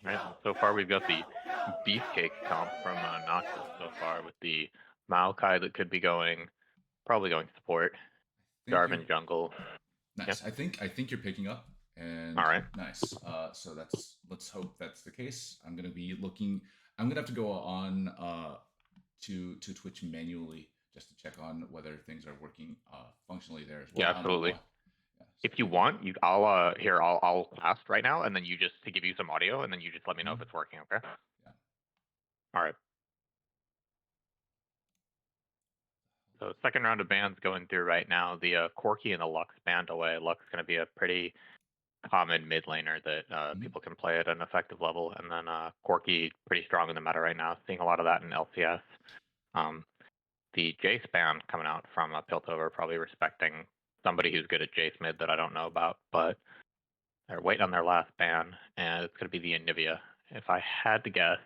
Right. So far, we've got the Beefcake comp from Noxus so far with the Maokai that could be going, probably going support, Think you're Jarvan jungle. Yeah. nice. I think you're picking up, All and right. nice. So let's hope that's the case. I'm gonna be looking. I'm gonna have to go on to Twitch manually just to check on whether things are working functionally there as well. Yeah, I don't know absolutely. why. Yeah. So If you give me. want, I'll cast right now, and then you just to give you some audio, and then you just let me know if it's working. Okay. Yeah. All right. So second round of bans going through right now. The Corki and the Lux banned away. Lux going to be a pretty common mid laner that people can play at an effective level, and then Corki pretty strong in the meta right now. Seeing a lot of that in LCS. Um, the Jace ban coming out from Piltover, probably respecting somebody who's good at Jace mid that I don't know about, but they're waiting on their last ban, and it's going to be the Anivia. If I had to guess,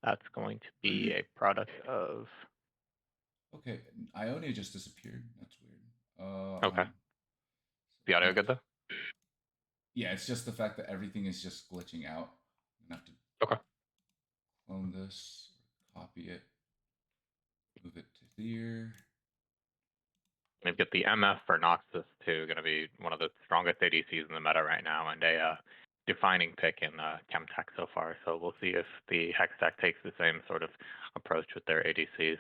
that's going to be a product of. Okay. Ionia just disappeared. That's weird. Okay. The audio Yeah. good though? Yeah. It's just the fact that everything is just glitching out. I'm gonna have to Okay. clone this, copy it, move it to here. Maybe get the MF for Noxus too. Going to be one of the strongest ADCs in the meta right now, and a defining pick in Chemtech so far. So we'll see if the Hextech takes the same sort of approach with their ADCs.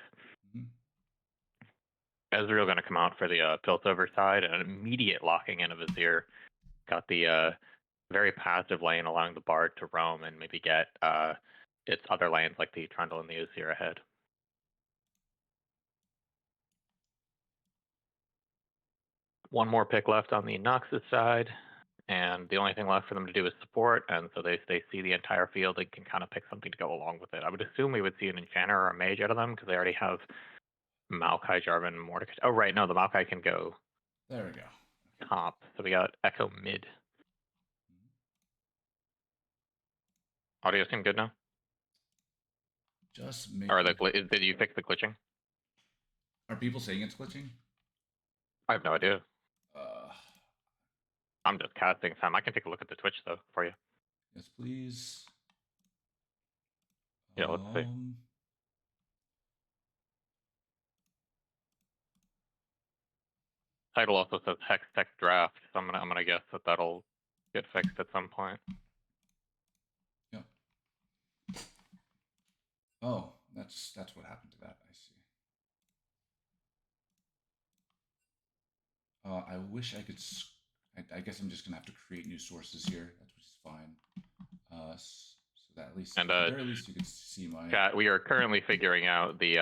Mhm. Ezreal going to come out for the Piltover side, and an immediate locking in of Azir. Got the very passive lane, allowing the Bard to roam and maybe get its other lanes like the Trundle and the Azir ahead. One more pick left on the Noxus side, and the only thing left for them to do is support, and so they see the entire field and can kind of pick something to go along with it. I would assume we would see an Enchanter or a Mage out of them, because they already have Maokai, Jarvan, Mordekaiser. Oh, right, no, the Maokai can go There we go. top, so we got Echo mid. Audio seem good now? Just Or making. did you fix the glitching? Are people saying it's glitching? I have no idea. Uh, I'm just casting time. I can take a look at the Twitch though for you. yes, please. Yeah, let's see. Um, Title also says Hextech draft, so I'm gonna guess that that'll get fixed at some point. yeah. Oh, that's what happened to that. I see. I wish I could. I guess I'm just gonna have to create new sources here. That's which is fine. So that at least, And at the very least, you could see my. chat, we are currently figuring out the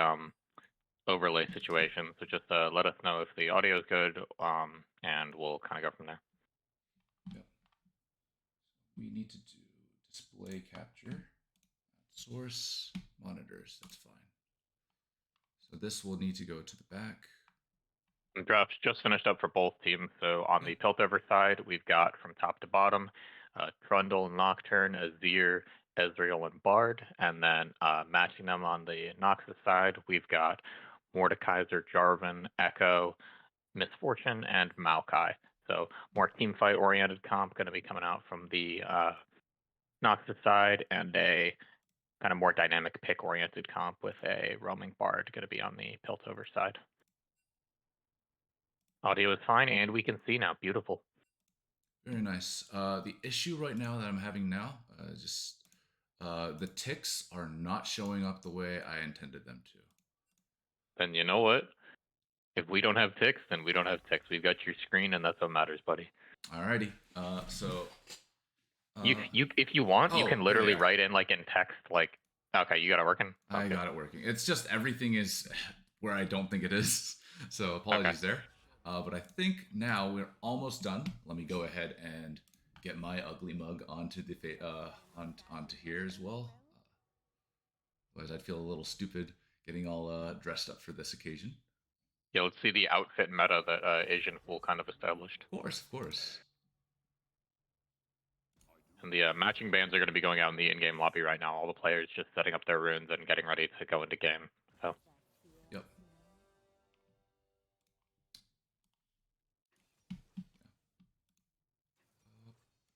overlay situation. So just let us know if the audio is good, and we'll kind of go from there. Yep. We need to do display capture, source monitors. That's fine. So this will need to go to the back. And drafts just finished up for both teams. So on the Piltover side, we've got from top to bottom, Trundle, Nocturne, Azir, Ezreal, and Bard. And then matching them on the Noxus side, we've got Mordekaiser, Jarvan, Echo, Misfortune, and Maokai. So more team fight oriented comp going to be coming out from the Noxus side, and a kind of more dynamic pick oriented comp with a roaming Bard going to be on the Piltover side. Audio is fine, and we can see now. Beautiful. Very nice. The issue right now that I'm having now, just the ticks are not showing up the way I intended them to. Then you know what? If we don't have ticks, then we don't have ticks. We've got your screen, and that's what matters, buddy. Alrighty. So. If you want, you Oh, can there they literally are. write in like in text, like, okay, you got it working. I Okay. got it working. It's just everything is where I don't think it is. So apologies there. But I think now we're almost done. Let me go ahead and get my ugly mug onto the onto here as well. Otherwise, I'd feel a little stupid getting all dressed up for this occasion. Yeah, let's see the outfit meta that Asian Fool kind of established. Of course, of course. And the matching bands are going to be going out in the in-game lobby right now. All the players just setting up their runes and getting ready to go into game. So. Yep.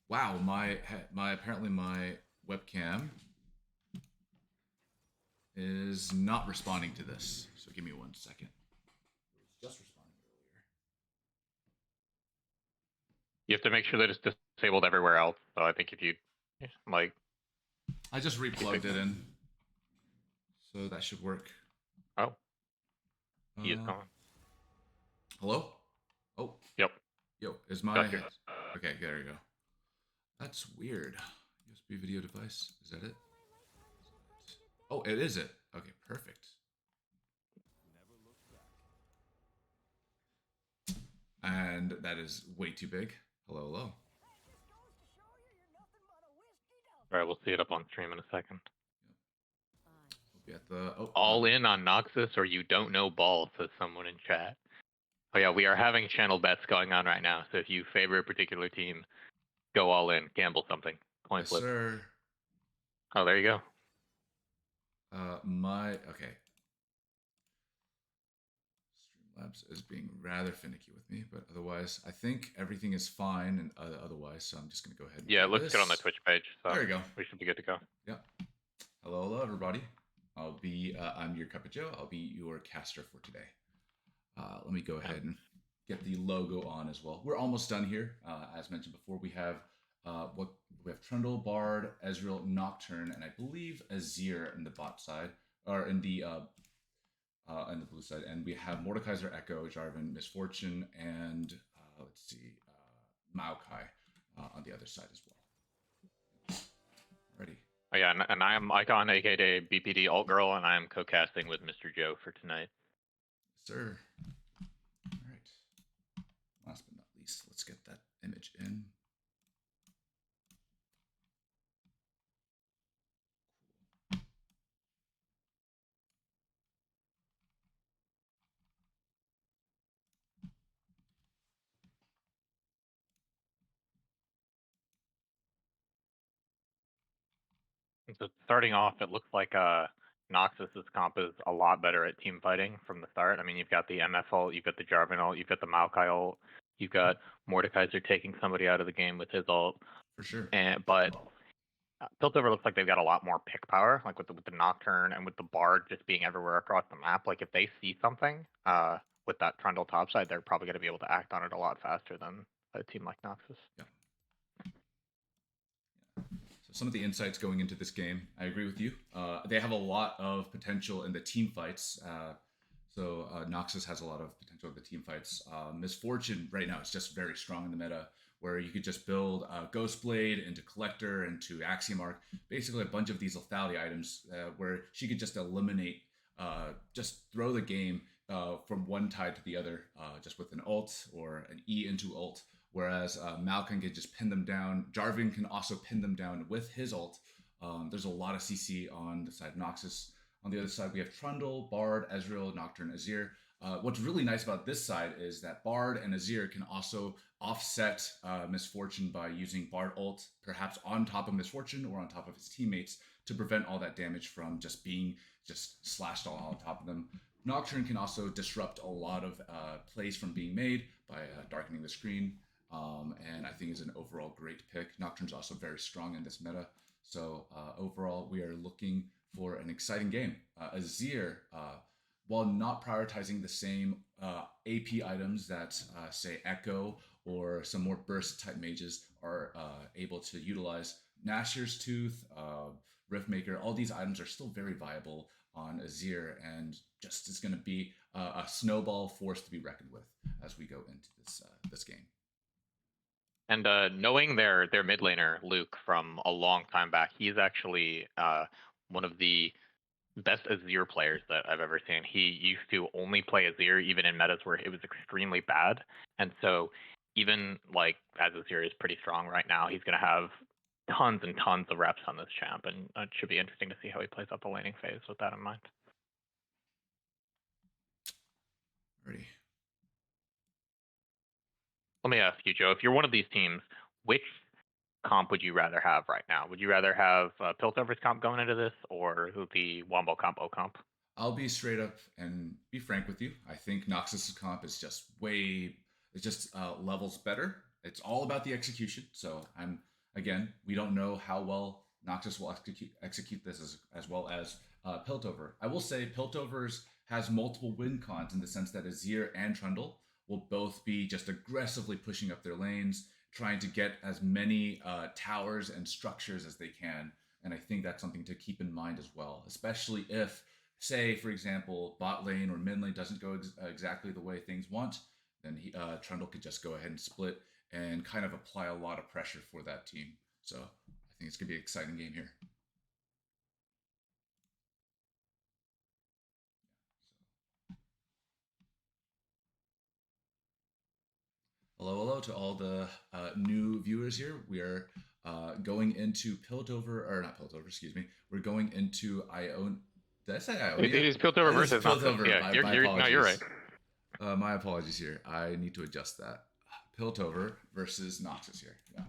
Wow, my apparently my webcam is not responding to this. So give me 1 second. It was just responding earlier. You have to make sure that it's disabled everywhere else. So I think if you like, I just replugged it in, so that should work. oh, he is gone. Hello? Oh, Yep. yo, is my... Got you. Okay, there you go. That's weird. USB video device, is that it? Oh, it is it. Okay, perfect. And that is way too big. Hello, hello. All right, we'll see it up on stream in a second. We'll be at the... Oh, All in on Noxus, or you don't know ball, says someone in chat. Oh yeah, we are having channel bets going on right now. So if you favor a particular team, go all in, gamble something, coin yes, flip. sir. Oh, there you go. Okay. Streamlabs is being rather finicky with me, but otherwise, I think everything is fine. And otherwise, so I'm just gonna go ahead. And Yeah, it looks good on the Twitch page. So there you go. We should be good to go. Yeah. Hello, hello, everybody. I'm your Cup of Joe. I'll be your caster for today. Let me go ahead and get the logo on as well. We're almost done here. As mentioned before, we have Trundle, Bard, Ezreal, Nocturne, and I believe Azir in the bot side, or in the blue side. And we have Mordekaiser, Echo, Jarvan, Misfortune, and let's see, Maokai on the other side as well. Ready. Oh yeah, and I am Icon, aka BPD Alt Girl, and I am co-casting with Mr. Joe for tonight. Sir. All right. Last but not least, let's get that image in. So starting off, it looks like Noxus's comp is a lot better at team fighting from the start. I mean, you've got the MF ult, you've got the Jarvan ult, you've got the Maokai ult, you've got Mordekaiser taking somebody out of the game with his ult. For sure. But Piltover looks like they've got a lot more pick power, like with the Nocturne and with the Bard just being everywhere across the map. Like if they see something with that Trundle topside, they're probably going to be able to act on it a lot faster than a team like Noxus. Yeah. Some of the insights going into this game, I agree with you. They have a lot of potential in the team fights. So Noxus has a lot of potential in the team fights. Misfortune right now is just very strong in the meta, where you could just build Ghostblade into Collector, into Axiom Arc, basically a bunch of these lethality items where she could just eliminate, just throw the game from one tide to the other, just with an ult or an E into ult. Whereas Malcolm can just pin them down. Jarvan can also pin them down with his ult. There's a lot of CC on the side of Noxus. On the other side, we have Trundle, Bard, Ezreal, Nocturne, Azir. What's really nice about this side is that Bard and Azir can also offset Misfortune by using Bard ult, perhaps on top of Misfortune or on top of his teammates, to prevent all that damage from just being slashed all on top of them. Nocturne can also disrupt a lot of plays from being made by darkening the screen. And I think is an overall great pick. Nocturne's also very strong in this meta. So overall, we are looking for an exciting game. Azir, while not prioritizing the same AP items that, say, Echo or some more burst type mages are able to utilize, Nashor's Tooth, Riftmaker, all these items are still very viable on Azir, and just is going to be a snowball force to be reckoned with as we go into this game. And knowing their mid laner, Luke, from a long time back, he's actually one of the best Azir players that I've ever seen. He used to only play Azir even in metas where it was extremely bad. And so even like as Azir is pretty strong right now, he's going to have tons and tons of reps on this champ. And it should be interesting to see how he plays out the laning phase with that in mind. Ready. Let me ask you, Joe, if you're one of these teams, which comp would you rather have right now? Would you rather have Piltover's comp going into this or the Wombo comp O comp? I'll be straight up and be frank with you. I think Noxus's comp is just levels better. It's all about the execution. So we don't know how well Noxus will execute this as well as Piltover. I will say Piltover's has multiple win cons in the sense that Azir and Trundle will both be just aggressively pushing up their lanes, trying to get as many towers and structures as they can. And I think that's something to keep in mind as well, especially if, say, for example, bot lane or mid lane doesn't go exactly the way things want, then Trundle could just go ahead and split and kind of apply a lot of pressure for that team. So I think it's going to be an exciting game here. Hello to all the new viewers here. We are going into Piltover, or not Piltover, excuse me. We're going into Ione. Did I say Ionia? It is Piltover versus Piltover. Yeah, My no, you're right. My apologies here. I need to adjust that. Piltover versus Noxus here. Yeah.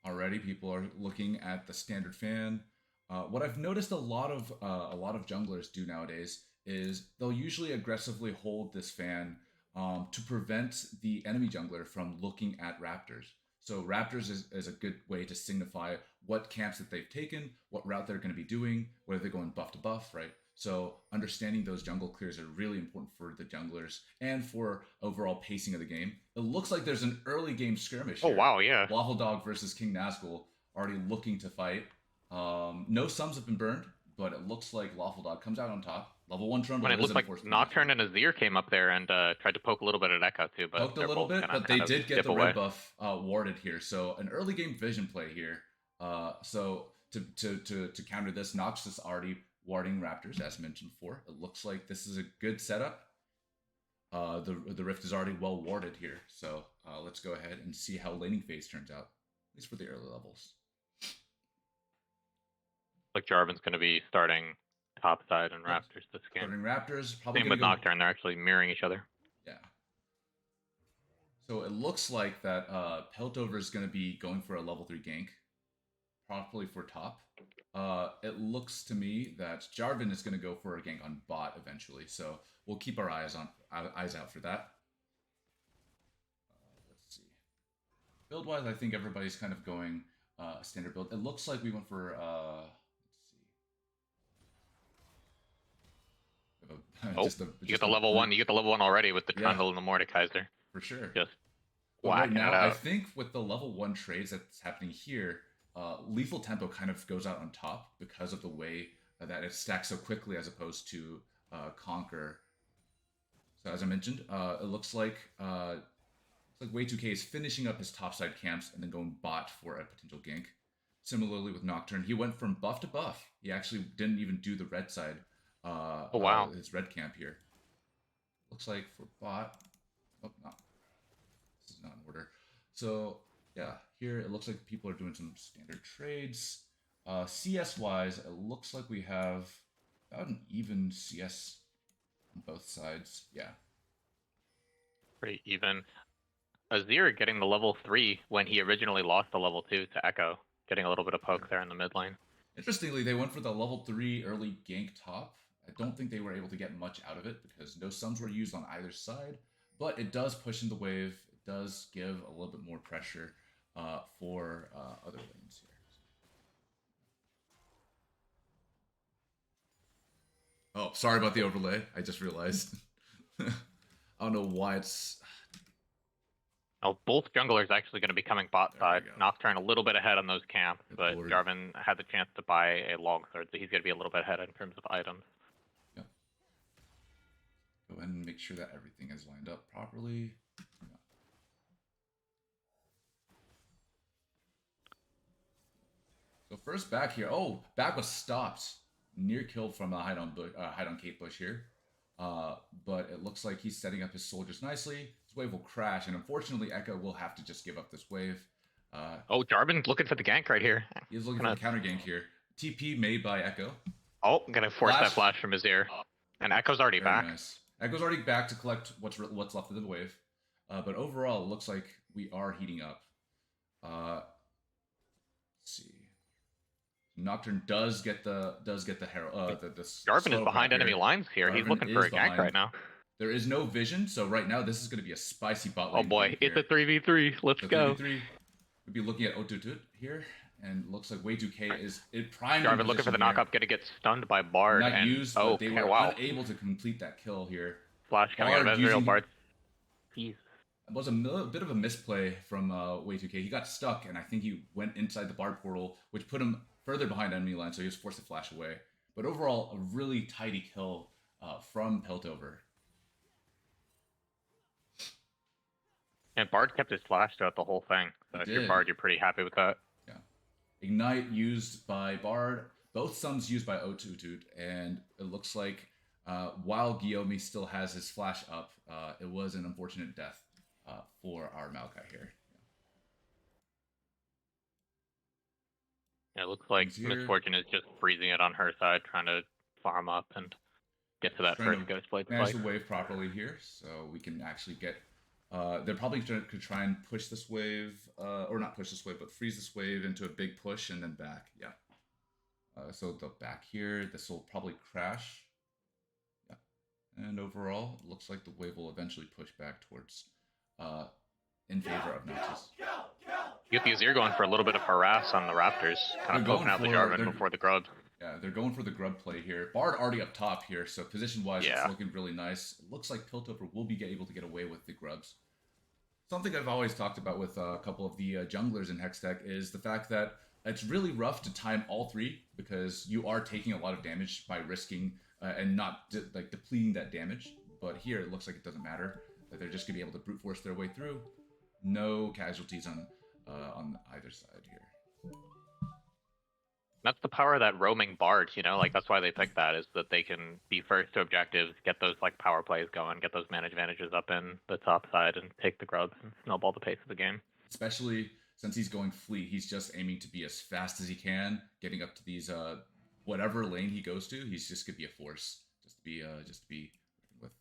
Already, people are looking at the standard fan. What I've noticed a lot of junglers do nowadays is they'll usually aggressively hold this fan to prevent the enemy jungler from looking at raptors. So raptors is a good way to signify what camps that they've taken, what route they're going to be doing, whether they're going buff to buff, right? So understanding those jungle clears are really important for the junglers and for overall pacing of the game. It looks like there's an early game skirmish here. Oh, wow, yeah. Waffle Dog versus King Nazgul already looking to fight. No sums have been burned, but it looks like Lawful Dog comes out on top. Level 1 Trundle. When it looked like Nocturne and Azir came up there and tried to poke a little bit at Echo too, but poked a little bit, but they did get the red buff warded here. So an early game vision play here. So to counter this, Noxus already warding Raptors, as mentioned before. It looks like this is a good setup. The Rift is already well warded here, so let's go ahead and see how laning phase turns out, at least for the early levels. Like Jarvan's going to be starting top side and Raptors this game. Starting Raptors, probably same with Nocturne. They're actually mirroring each other. Yeah. So it looks like that Piltover is going to be going for a level 3 gank, probably for top. It looks to me that Jarvan is going to go for a gank on bot eventually, so we'll keep our eyes out for that. Let's see. Build-wise, I think everybody's kind of going standard build. It looks like we went for you get the level 1. You get the level 1 already with the Trundle and the Mordekaiser. For sure. Just right now, I think with the level 1 trades that's happening here, Lethal Tempo kind of goes out on top because of the way that it stacks so quickly as opposed to Conquer. So as I mentioned, it looks like Way2K is finishing up his topside camps and then going bot for a potential gank. Similarly with Nocturne, he went from buff to buff. He actually didn't even do the red side. Oh wow! His red camp here. Looks like for bot. Oh no, this is not in order. So yeah, here it looks like people are doing some standard trades. CS wise, it looks like we have about an even CS on both sides. Yeah, pretty even. Azir getting the level 3 when he originally lost the level 2 to Echo, getting a little bit of poke there in the mid lane. Interestingly, they went for the level 3 early gank top. I don't think they were able to get much out of it because no sums were used on either side, but it does push in the wave. It does give a little bit more pressure for other lanes here. Oh, sorry about the overlay. I just realized. I don't know why it's... Oh, both junglers actually going to be coming bot side. Nocturne a little bit ahead on those camps, but Jarvan had the chance to buy a longsword, so he's going to be a little bit ahead in terms of items. Yeah. Go ahead and make sure that everything is lined up properly. Yeah. So first back here. Oh, back was stopped. Near kill from a hide on Kate Bush here. But it looks like he's setting up his soldiers nicely. This wave will crash, and unfortunately, Echo will have to just give up this wave. Oh, Jarvan's looking for the gank right here. He's looking for the counter gank here. TP made by Echo. Oh, I'm gonna force that flash from his ear. And Echo's already back. Nice. Echo's already back to collect what's left of the wave. But overall, it looks like we are heating up. Let's see. Nocturne does get the Herald. Jarvan is behind enemy lines here. He's looking for a gank right now. There is no vision, so right now this is going to be a spicy bot Oh lane boy, game it's here. a 3v3. Let's The go. 3v3. We'd be looking at Otutut here, and looks like Way2K is it primed in Jarvan looking for position the here. knockup, gonna get stunned by Bard, Not and used, but they okay, were wow. unable to complete that kill here. Flash coming out of Bard Ezreal, using Bard. Jeez. it was a bit of a misplay from Way2K. He got stuck, and I think he went inside the Bard portal, which put him further behind enemy line, so he was forced to flash away. But overall, a really tidy kill from Piltover. And Bard kept his flash throughout the whole thing. So if you're Bard, you're pretty happy with that. Yeah. Ignite used by Bard, both suns used by Otutut, and it looks like while Guillaume still has his flash up, it was an unfortunate death for our Maokai here. Yeah, it looks like Misfortune is just freezing it on her side, trying to farm up and get to that first Ghost Blade manage the wave properly here, so we can actually get. They're probably could try and push this wave, or not push this wave, but freeze this wave into a big push and then back. Yeah. So the back here, this will probably crash. Yeah. And overall, it looks like the wave will eventually push back towards, in favor of Noxus. You get the Azir going for a little bit of harass on the Raptors, kind of poking out the Jarvan before the Grub. Yeah, they're going for the Grub play here. Bard already up top here, so position-wise, it's looking really nice. It looks like Piltover will be able to get away with the Grubs. Something I've always talked about with a couple of the junglers in Hextech is the fact that it's really rough to time all three because you are taking a lot of damage by risking and not depleting that damage. But here, it looks like it doesn't matter. That they're just going to be able to brute force their way through. No casualties on either side here. That's the power of that roaming Bard, you know, like that's why they picked that, is that they can be first to objectives, get those like power plays going, get those man advantages up in the top side and take the Grubs and snowball the pace of the game. Especially since he's going fleet, he's just aiming to be as fast as he can, getting up to these whatever lane he goes to, he's just gonna be a force. Just to be with.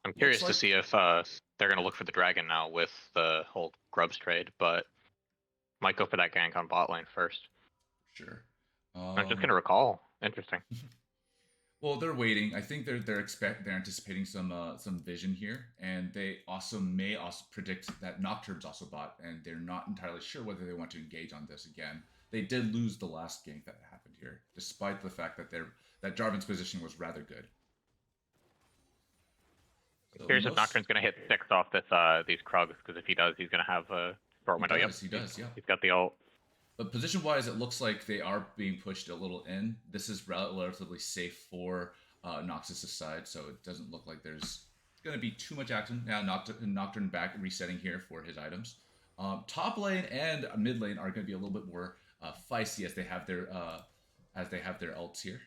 I'm curious to see if they're gonna look for the dragon now with the whole Grubs trade, but might go for that gank on bot lane first. Sure. I'm just gonna recall. Interesting. Well, they're waiting. I think they're anticipating some vision here, and they may predict that Nocturne's also bot, and they're not entirely sure whether they want to engage on this again. They did lose the last gank that happened here, despite the fact that Jarvan's position was rather good. So curious if Nocturne's gonna hit 6 off these Krugs, because if he does, he's gonna have a short window. He does, yeah. He's got the ult. But position-wise, it looks like they are being pushed a little in. This is relatively safe for Noxus' side, so it doesn't look like there's going to be too much action. Now Nocturne back resetting here for his items. Top lane and mid lane are going to be a little bit more feisty as they have their ults here.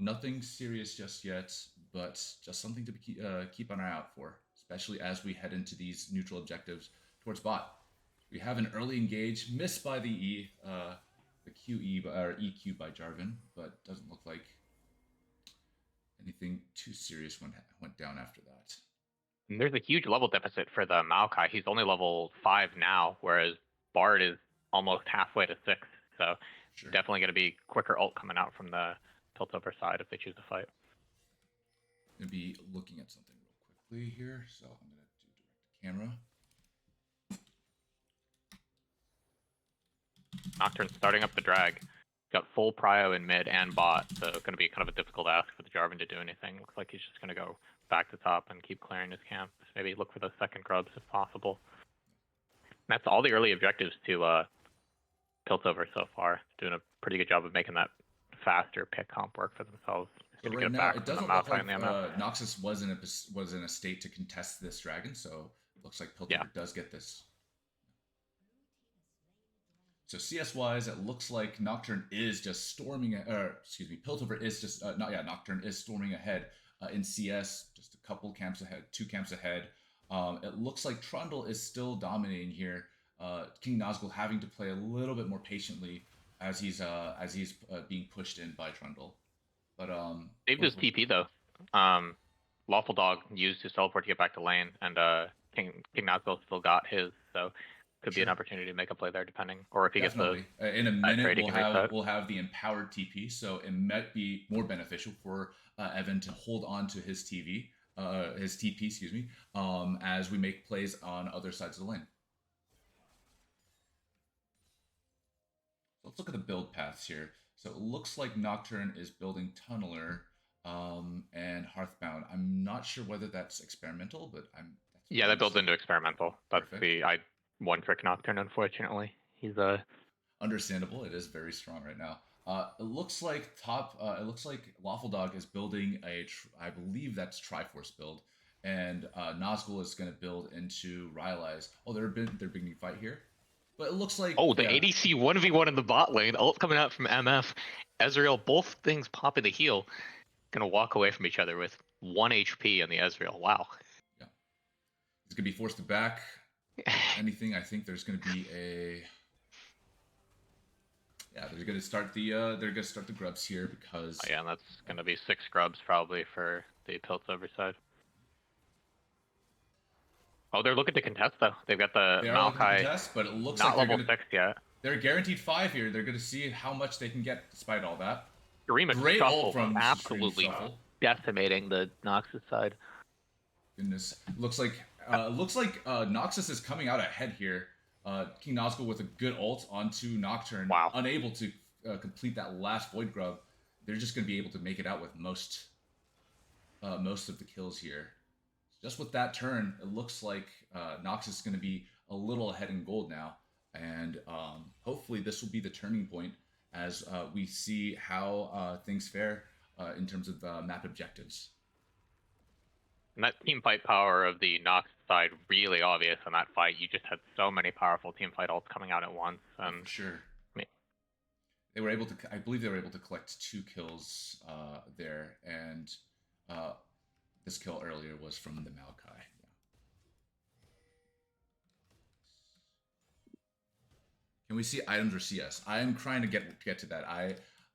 Nothing serious just yet, but just something to keep an eye out for, especially as we head into these neutral objectives towards bot. We have an early engage, missed by the QE or EQ by Jarvan, but doesn't look like anything too serious went down after that. And there's a huge level deficit for the Maokai. He's only level 5 now, whereas Bard is almost halfway to 6. So definitely going to be quicker ult coming out from the Piltover side if they choose to fight. I'm going to be looking at something real quickly here, so I'm going to do direct camera. Nocturne starting up the drag. Got full prio in mid and bot, so it's going to be kind of a difficult ask for the Jarvan to do anything. Looks like he's just going to go back to top and keep clearing his camp. Maybe look for those second Grubs if possible. And that's all the early objectives to Piltover so far. Doing a pretty good job of making that faster pick comp work for themselves. So right now, it doesn't look like Noxus was in a state to contest this dragon, so it looks like Piltover does get this. So CS-wise, it looks like Nocturne is just storming, Piltover is just, Nocturne is storming ahead in CS, just a couple camps ahead, 2 camps ahead. It looks like Trundle is still dominating here. King Nazgul having to play a little bit more patiently as he's being pushed in by Trundle. But saved his TP though. Lawful Dog used his teleport to get back to lane, and King Nazgul still got his, so could be an opportunity to make a play there, depending, or if he gets the in a minute we'll have the empowered TP, so it might be more beneficial for Evan to hold on to his his TP, excuse me, as we make plays on other sides of the lane. Let's look at the build paths here. So it looks like Nocturne is building Tunneler and Hearthbound. I'm not sure whether that's experimental, but Yeah, that builds into experimental. That's perfect. one trick Nocturne, unfortunately. He's understandable. It is very strong right now. It looks like it looks like Lawful Dog is building I believe that's Triforce build, and Nazgul is going to build into Rylai's. Oh, they're beginning fight here, but it looks like the ADC 1v1 in the bot lane. Ult coming out from MF, Ezreal. Both things popping the heal. Gonna walk away from each other with 1 HP on the Ezreal. Wow. Yeah, he's gonna be forced to back. Anything? I think there's gonna be a. Yeah, they're gonna start the grubs here because. Oh, yeah, and that's gonna be 6 grubs probably for the Piltover side. Oh, they're looking to contest though. They've got the Maokai. Contest, but it looks not like level 6 yet. They're guaranteed 5 here. They're gonna see how much they can get despite all that. Great ult from absolutely decimating the Noxus side. Goodness, looks like Noxus is coming out ahead here. King Nazgul with a good ult onto Nocturne. Wow. Unable to complete that last Void Grub. They're just going to be able to make it out with most of the kills here. Just with that turn, it looks like Noxus is going to be a little ahead in gold now. And hopefully this will be the turning point as we see how things fare in terms of map objectives. And that team fight power of the Nox side really obvious in that fight. You just had so many powerful team fight ults coming out at once. And for sure. They were able to. I believe they were able to collect 2 kills there, and this kill earlier was from the Maokai. Yeah. Can we see items or CS? I am trying to get to that.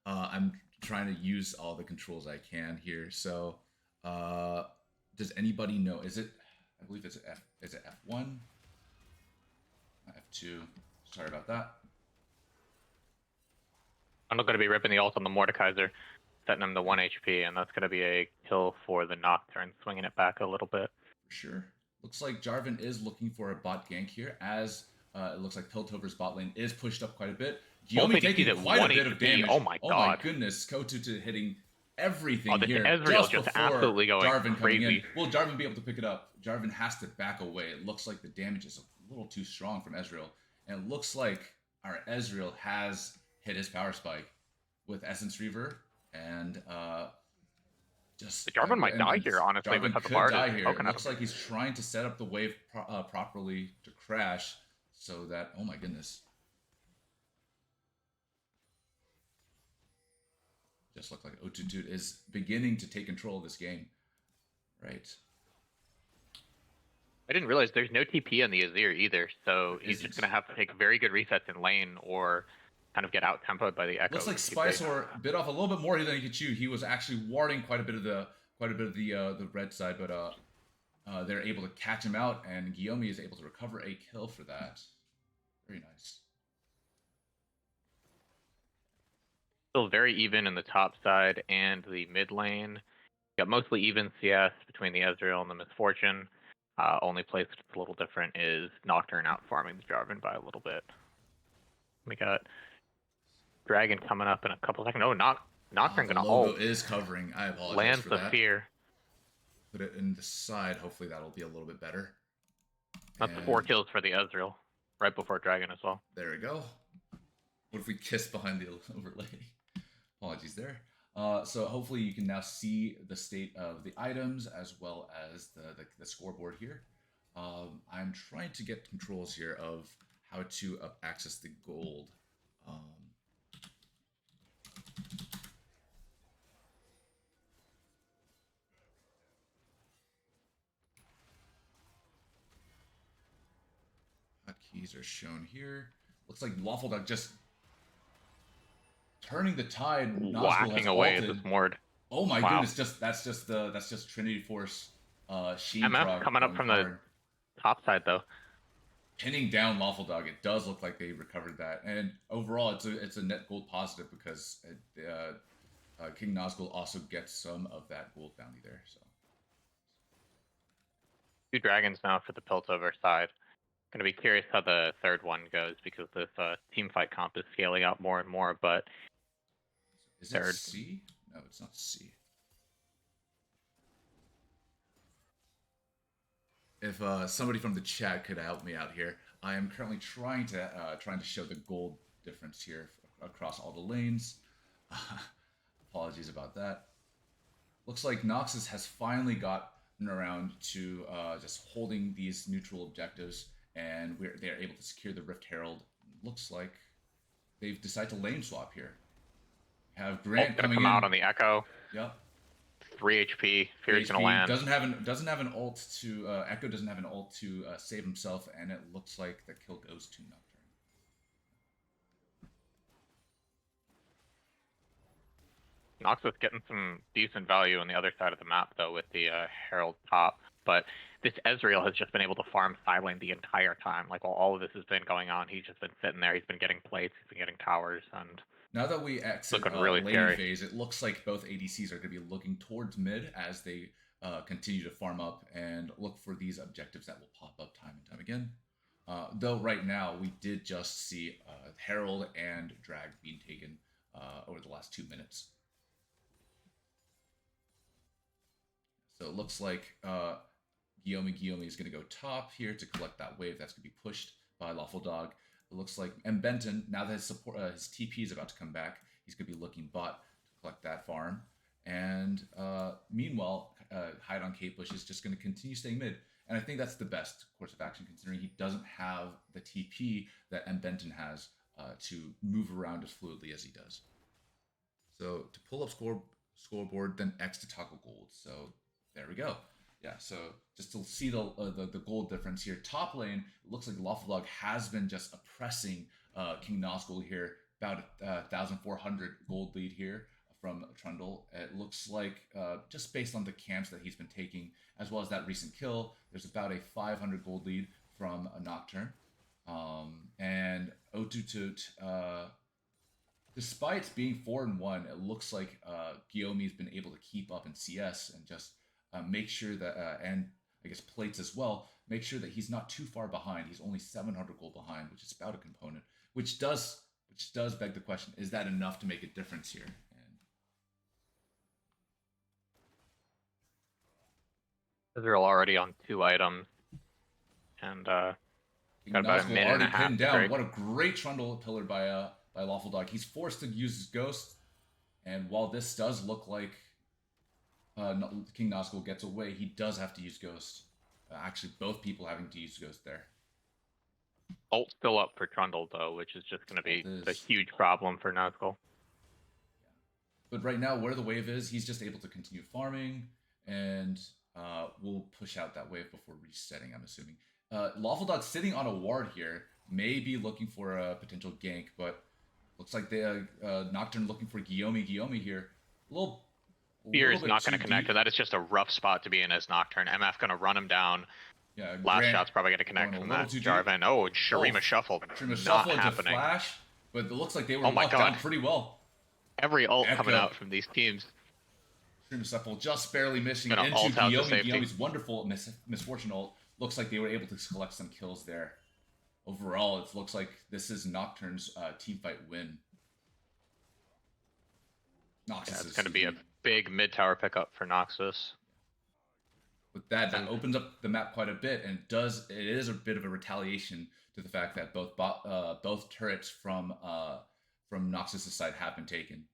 I'm trying to use all the controls I can here. So. Does anybody know? Is it? I believe it's F. Is it F1? F2. Sorry about that. I'm not going to be ripping the ult on the Mordekaiser, setting him to 1 HP, and that's going to be a kill for the Nocturne, swinging it back a little bit. For sure. Looks like Jarvan is looking for a bot gank here, as it looks like Piltover's bot lane is pushed up quite a bit. Guillaume taking quite a bit of damage. Oh my god. Oh my goodness. Kotutu hitting everything here. Ezreal just absolutely going Jarvan crazy. Coming in. Will Jarvan be able to pick it up? Jarvan has to back away. It looks like the damage is a little too strong from Ezreal. And it looks like our Ezreal has hit his power spike with Essence Reaver. And just... Jarvan might die here, honestly, Jarvan with the could bard. die here. It looks like he's trying to set up the wave properly to crash so that... Oh my goodness. Just look like Otutut is beginning to take control of this game. Right. I didn't realize there's no TP on the Azir either, so he's just going to have to take very good resets in lane or kind of get out-tempoed by the Echo. Looks like Spicer bit off a little bit more than he could chew. He was actually warding quite a bit of the red side, but they're able to catch him out, and Guillaume is able to recover a kill for that. Very nice. Still very even in the top side and the mid lane. Got mostly even CS between the Ezreal and the Misfortune. Only place that's a little different is Nocturne outfarming the Jarvan by a little bit. We got Dragon coming up in a couple seconds. Oh, Nocturne gonna ult. Is covering. I apologize lands for the that. fear. Put it in the side. Hopefully that'll be a little bit better. That's 4 kills for the Ezreal, right before Dragon as well. There we go. What if we kiss behind the overlay? Apologies there. So hopefully you can now see the state of the items as well as the scoreboard here. I'm trying to get controls here of how to access the gold. Hotkeys are shown here. Looks like Lawful Dog just turning the tide. Whacking away at this Mord. Oh my goodness! That's just Trinity Force. Sheen MF coming up from the top side though. Pinning down Lawful Dog. It does look like they recovered that, and overall, it's a net gold positive because King Nazgul also gets some of that gold bounty there. So 2 dragons now for the Piltover side. Gonna be curious how the third one goes because this team fight comp is scaling out more and more. But is it third, C? No, it's not C. If somebody from the chat could help me out here, I am currently trying to show the gold difference here across all the lanes. Apologies about that. Looks like Noxus has finally gotten around to just holding these neutral objectives, and they're able to secure the Rift Herald. Looks like they've decided to lane swap here. Have Grant gonna coming come in. out on the Echo. Yep. 3 HP. Fear's gonna land. Doesn't have an ult to Echo doesn't have an ult to save himself, and it looks like the kill goes to Nocturne. Noxus getting some decent value on the other side of the map though with the Herald top, but this Ezreal has just been able to farm Silane the entire time. Like while all of this has been going on, he's just been sitting there. He's been getting plates. He's been getting towers, and now that we exit really laning phase, it looks like both ADCs are going to be looking towards mid as they continue to farm up and look for these objectives that will pop up time and time again. Though right now we did just see Herald and Drag being taken over the last 2 minutes. So it looks like Guillaume is going to go top here to collect that wave that's going to be pushed by Lawful Dog. It looks like, and Benton, now that his TP is about to come back, he's going to be looking bot to collect that farm. And meanwhile, Hide on Kate Bush is just going to continue staying mid. And I think that's the best course of action considering he doesn't have the TP that M. Benton has to move around as fluidly as he does. So to pull up scoreboard, then X to toggle gold. So there we go. Yeah, so just to see the gold difference here. Top lane, it looks like Lawful Dog has been just oppressing King Nazgul here. About 1,400 gold lead here from Trundle. It looks like just based on the camps that he's been taking, as well as that recent kill, there's about a 500 gold lead from a Nocturne. And Otutut, despite being 4-1, it looks like Guillaume's been able to keep up in CS and just make sure that, and I guess plates as well, make sure that he's not too far behind. He's only 700 gold behind, which is about a component, which does beg the question: is that enough to make a difference here? Israel already on 2 items, and got about a minute and a half. Pinned down. What a great Trundle pillar by Lawful Dog. He's forced to use his Ghost, and while this does look like King Nazgul gets away, he does have to use Ghost. Actually, both people having to use Ghost there. Ult still up for Trundle though, which is just going to be a huge problem for Nazgul. But right now, where the wave is, he's just able to continue farming, and we'll push out that wave before resetting, I'm assuming. Lawful Dog sitting on a ward here, may be looking for a potential gank, but looks like they Nocturne looking for Guillaume here. Fear is not going to connect, and that is just a rough spot to be in as Nocturne. MF going to run him down. Yeah, last shot's probably going to connect from that. Jarvan. Oh, and Shurima Shuffle. Shurima Shuffle into Flash, but it looks like they were locked down pretty well. Every ult coming out from these teams. Shurima Shuffle just barely missing into Guillaume. Guillaume's wonderful misfortune ult. Looks like they were able to collect some kills there. Overall, it looks like this is Nocturne's teamfight win. Noxus it's going to be a big mid-tower pickup for Noxus. With that opens up the map quite a bit, and it is a bit of a retaliation to the fact that both turrets from Noxus' side have been taken.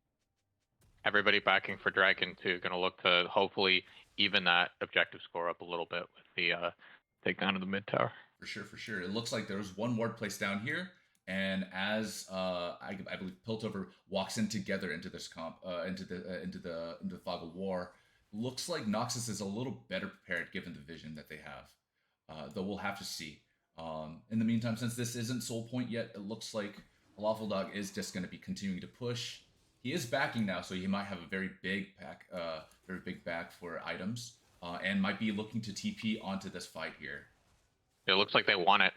Everybody backing for Dragon 2, going to look to hopefully even that objective score up a little bit with the takedown of the mid tower. For sure. It looks like there's one ward placed down here, and as I believe Piltover walks in together into this comp, into the fog of war, looks like Noxus is a little better prepared given the vision that they have. Though we'll have to see. In the meantime, since this isn't Soul Point yet, it looks like Lawful Dog is just going to be continuing to push. He is backing now, so he might have a very big back for items, and might be looking to TP onto this fight here. It looks like they want it.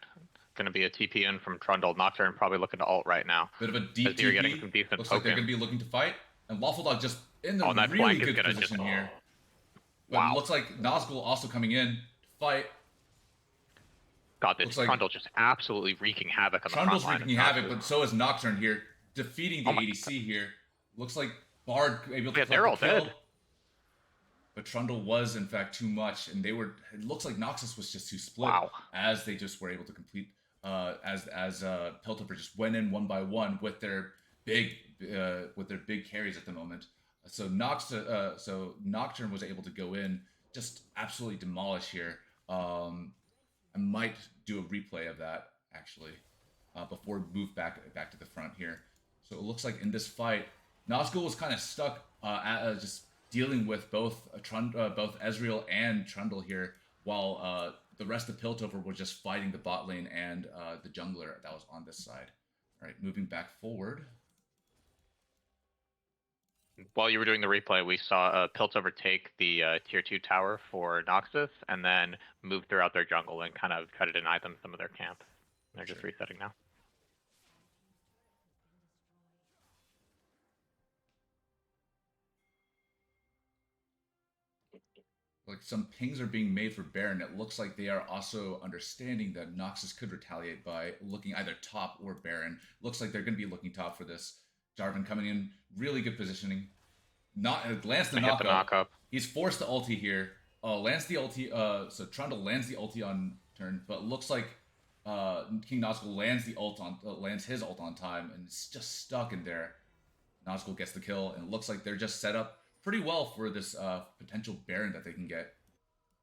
Going to be a TP in from Trundle. Nocturne probably looking to ult right now. Bit of a deep TP. You're getting some decent looks like they're going to be looking to fight. And Lawful Dog just in the Oh, and that really flank is good gonna just. position here. But it Wow. looks like Nazgul also coming in to fight. God, this Looks like Trundle just absolutely wreaking havoc on the front Trundle's line of wreaking havoc, Noxus. but so is Nocturne here, defeating the Oh my ADC here. Looks like Bard able to Yeah, collect they're the all kill. dead. But Trundle was in fact too much, and they were. It looks like Noxus was just too split Wow. as they just were able to complete. As Piltover just went in one by one with their big carries at the moment. So Nocturne was able to go in, just absolutely demolish here. I might do a replay of that actually before we move back to the front here. So it looks like in this fight, Nazgul was kind of stuck just dealing with both both Ezreal and Trundle here, while the rest of Piltover was just fighting the bot lane and the jungler that was on this side. All right, moving back forward. While you were doing the replay, we saw Piltover take the tier 2 tower for Noxus and then move throughout their jungle and kind of try to deny them some of their camp. They're just resetting now. Like some pings are being made for Baron. It looks like they are also understanding that Noxus could retaliate by looking either top or Baron. Looks like they're going to be looking top for this. Jarvan coming in, really good positioning. Not lands the knock-up. He's forced the ulti here. Lands the ulti. So Trundle lands the ulti on turn, but looks like King Nazgul lands his ult on time, and it's just stuck in there. Nazgul gets the kill, and it looks like they're just set up pretty well for this potential Baron that they can get.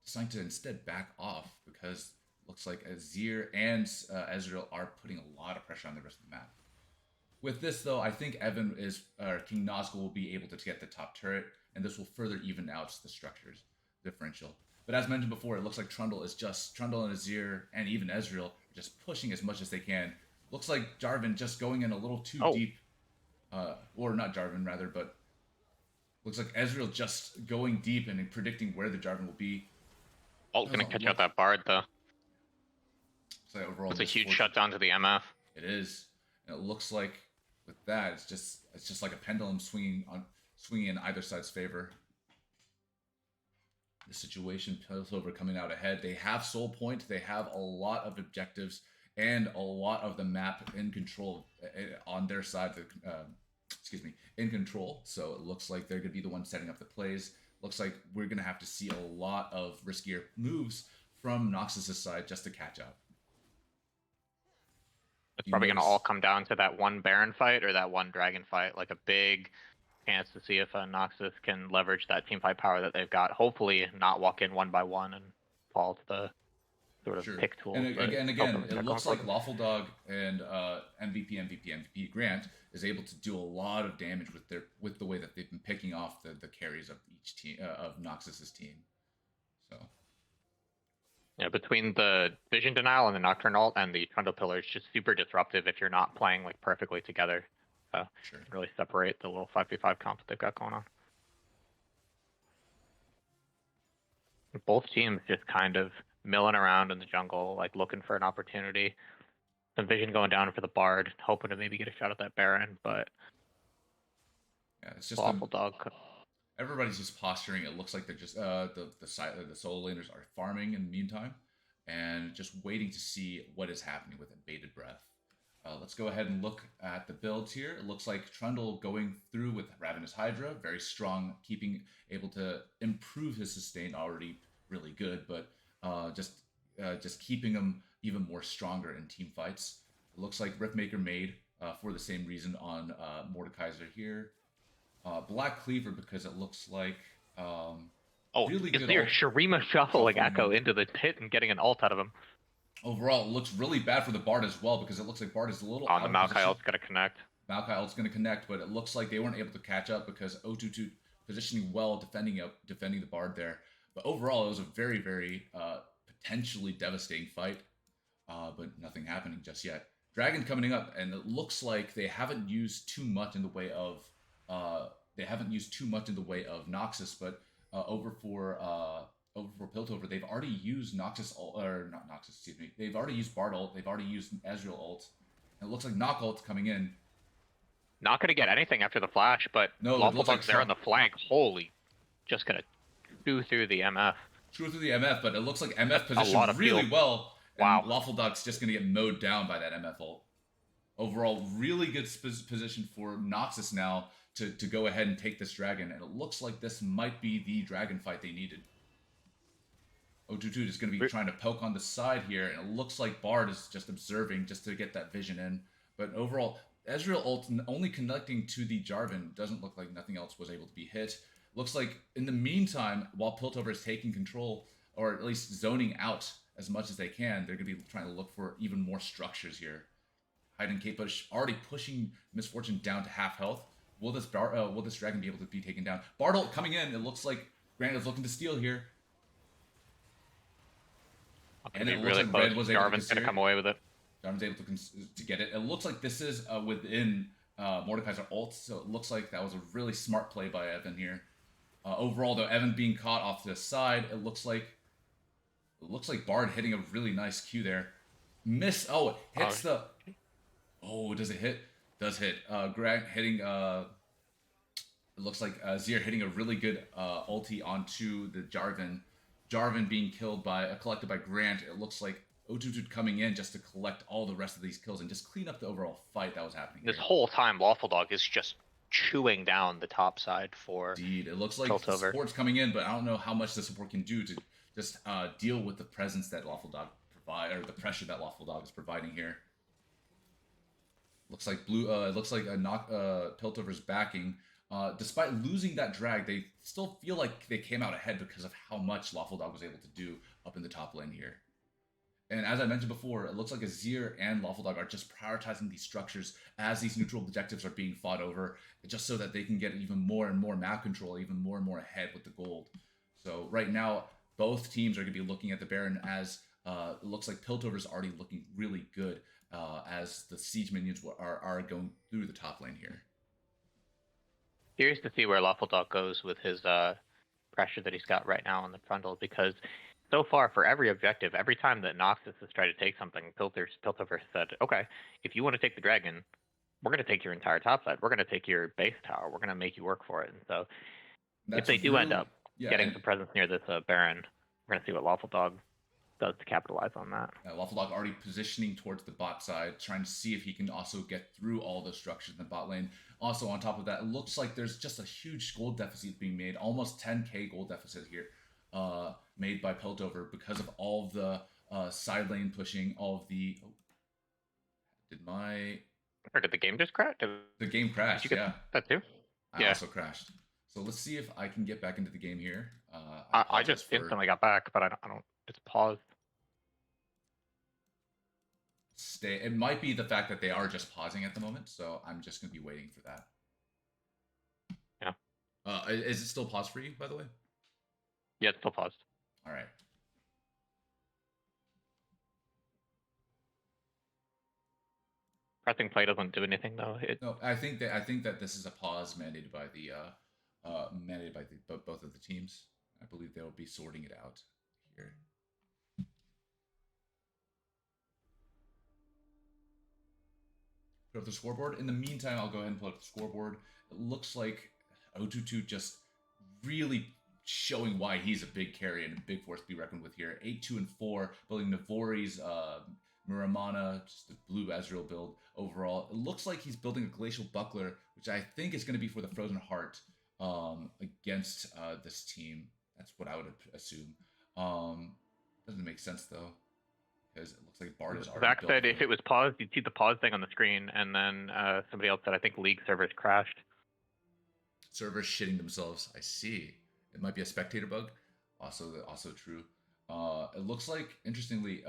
Deciding to instead back off because it looks like Azir and Ezreal are putting a lot of pressure on the rest of the map. With this, though, I think King Nazgul will be able to get the top turret, and this will further even out the structures differential. But as mentioned before, it looks like Trundle and Azir and even Ezreal are just pushing as much as they can. Looks like Jarvan just going in a little too deep. Or not Jarvan, rather, but looks like Ezreal just going deep and predicting where the Jarvan will be. Ult's gonna catch out that Bard, though. So overall, it's a huge shutdown to the MF. It is. And it looks like with that, it's just like a pendulum swinging in either side's favor. The situation, Piltover coming out ahead. They have Soul Point. They have a lot of objectives and a lot of the map in control on their side. In control. So it looks like they're going to be the ones setting up the plays. Looks like we're going to have to see a lot of riskier moves from Noxus' side just to catch up. It's probably going to all come down to that one Baron fight or that one Dragon fight. Like a big chance to see if Noxus can leverage that team fight power that they've got. Hopefully not walk in one by one and fall to the sort of pick tool. And again, it looks like Lawful Dog and MVP Grant is able to do a lot of damage with the way that they've been picking off the carries of each team of Noxus's team. So yeah, between the Vision Denial and the Nocturne ult and the Trundle Pillar, it's just super disruptive if you're not playing like perfectly together. Really separate the little 5v5 comp that they've got going on. Both teams just kind of milling around in the jungle, like looking for an opportunity. Some Vision going down for the Bard, hoping to maybe get a shot at that Baron, but yeah, it's just Lawful Dog. Everybody's just posturing. It looks like they're just the solo laners are farming in the meantime, and just waiting to see what is happening with a bated breath. Let's go ahead and look at the builds here. It looks like Trundle going through with Ravenous Hydra, very strong, able to improve his sustain, already really good, but just keeping him even more stronger in team fights. It looks like Riftmaker made for the same reason on Mordekaiser here. Black Cleaver because it looks like really good. Shurima shuffling Echo into the pit and getting an ult out of him. Overall, it looks really bad for the Bard as well because it looks like Bard is a little out of position. The Maokai ult's gonna connect. Maokai ult's gonna connect, but it looks like they weren't able to catch up because O22 positioning well, defending the Bard there. But overall, it was a very, very potentially devastating fight, but nothing happening just yet. Dragon coming up, and it looks like they haven't used too much in the way of Noxus, but over for Piltover, they've already used They've already used Bard ult. They've already used Ezreal ult. And it looks like Knock ult coming in. Not going to get anything after the flash, but No, it Lawful looks like Dog's there on the flank. Holy, just going to chew through the MF. Screw through the MF, but it looks like MF A lot positioned of fuel. really well, and Wow. Lawful Dog's just going to get mowed down by that MF ult. Overall, really good position for Noxus now to go ahead and take this dragon, and it looks like this might be the dragon fight they needed. 022 is going to be trying to poke on the side here, and it looks like Bard is just observing just to get that vision in. But overall, Ezreal ult only connecting to the Jarvan doesn't look like nothing else was able to be hit. Looks like in the meantime, while Piltover is taking control, or at least zoning out as much as they can, they're going to be trying to look for even more structures here. Hyde and Kate Bush already pushing Misfortune down to half health. Will this dragon be able to be taken down? Bard ult coming in. It looks like Grant is looking to steal here. And it really like close. Red was able Jarvan's going to come away with it. Jarvan's able to get it. It looks like this is within Mordekaiser's ult, so it looks like that was a really smart play by Evan here. Overall, though, Evan being caught off to the side, it looks like Bard hitting a really nice Q there. Miss. Oh, it hits the. Oh, does it hit? Does hit. Grant hitting. It looks like Zier hitting a really good ulti onto the Jarvan. Jarvan being collected by Grant. It looks like 022 coming in just to collect all the rest of these kills and just clean up the overall fight that was happening. This whole time, Lawful Dog is just chewing down the top side for. Indeed, it looks like the support's coming in, but I don't know how much the support can do to just deal with the presence that Lawful Dog provide, or the pressure that Lawful Dog is providing here. Looks like Piltover's backing. Despite losing that drag, they still feel like they came out ahead because of how much Lawful Dog was able to do up in the top lane here. And as I mentioned before, it looks like Azir and Lawful Dog are just prioritizing these structures as these neutral objectives are being fought over, just so that they can get even more and more map control, even more and more ahead with the gold. So right now, both teams are going to be looking at the Baron as it looks like Piltover's already looking really good as the siege minions are going through the top lane here. Curious to see where Lawful Dog goes with his pressure that he's got right now on the frontal, because so far for every objective, every time that Noxus has tried to take something, Piltover said, okay, if you want to take the dragon, we're going to take your entire top side. We're going to take your base tower. We're going to make you work for it. And so if they do end up getting some presence near this Baron, we're going to see what Lawful Dog does to capitalize on that. Lawful Dog already positioning towards the bot side, trying to see if he can also get through all the structures in the bot lane. Also, on top of that, it looks like there's just a huge gold deficit being made, almost 10k gold deficit here, made by Piltover because of all of the side lane pushing, all of the... Or did the game just crash? The game crashed, did you get that too? I also crashed. So let's see if I can get back into the game here. I just instantly got back, but I don't. It's paused. It might be the fact that they are just pausing at the moment, so I'm just going to be waiting for that. Yeah. Is it still paused for you, by the way? Yeah, it's still paused. All right. Pressing play doesn't do anything though. No, I think that this is a pause mandated by both of the teams. I believe they will be sorting it out here. Put up the scoreboard. In the meantime, I'll go ahead and put up the scoreboard. It looks like 022 just really showing why he's a big carry and a big force to be reckoned with here. 8-2-4, building Navori's Muramana, just a blue Ezreal build overall. It looks like he's building a Glacial Buckler, which I think is going to be for the Frozen Heart against this team. That's what I would assume. Doesn't make sense though, because it looks like Bard is already Zach said if it was paused, you'd see the pause thing on the screen, and then somebody else said I think League servers crashed. Servers shitting themselves. I see. It might be a spectator bug. Also true. It looks like, interestingly,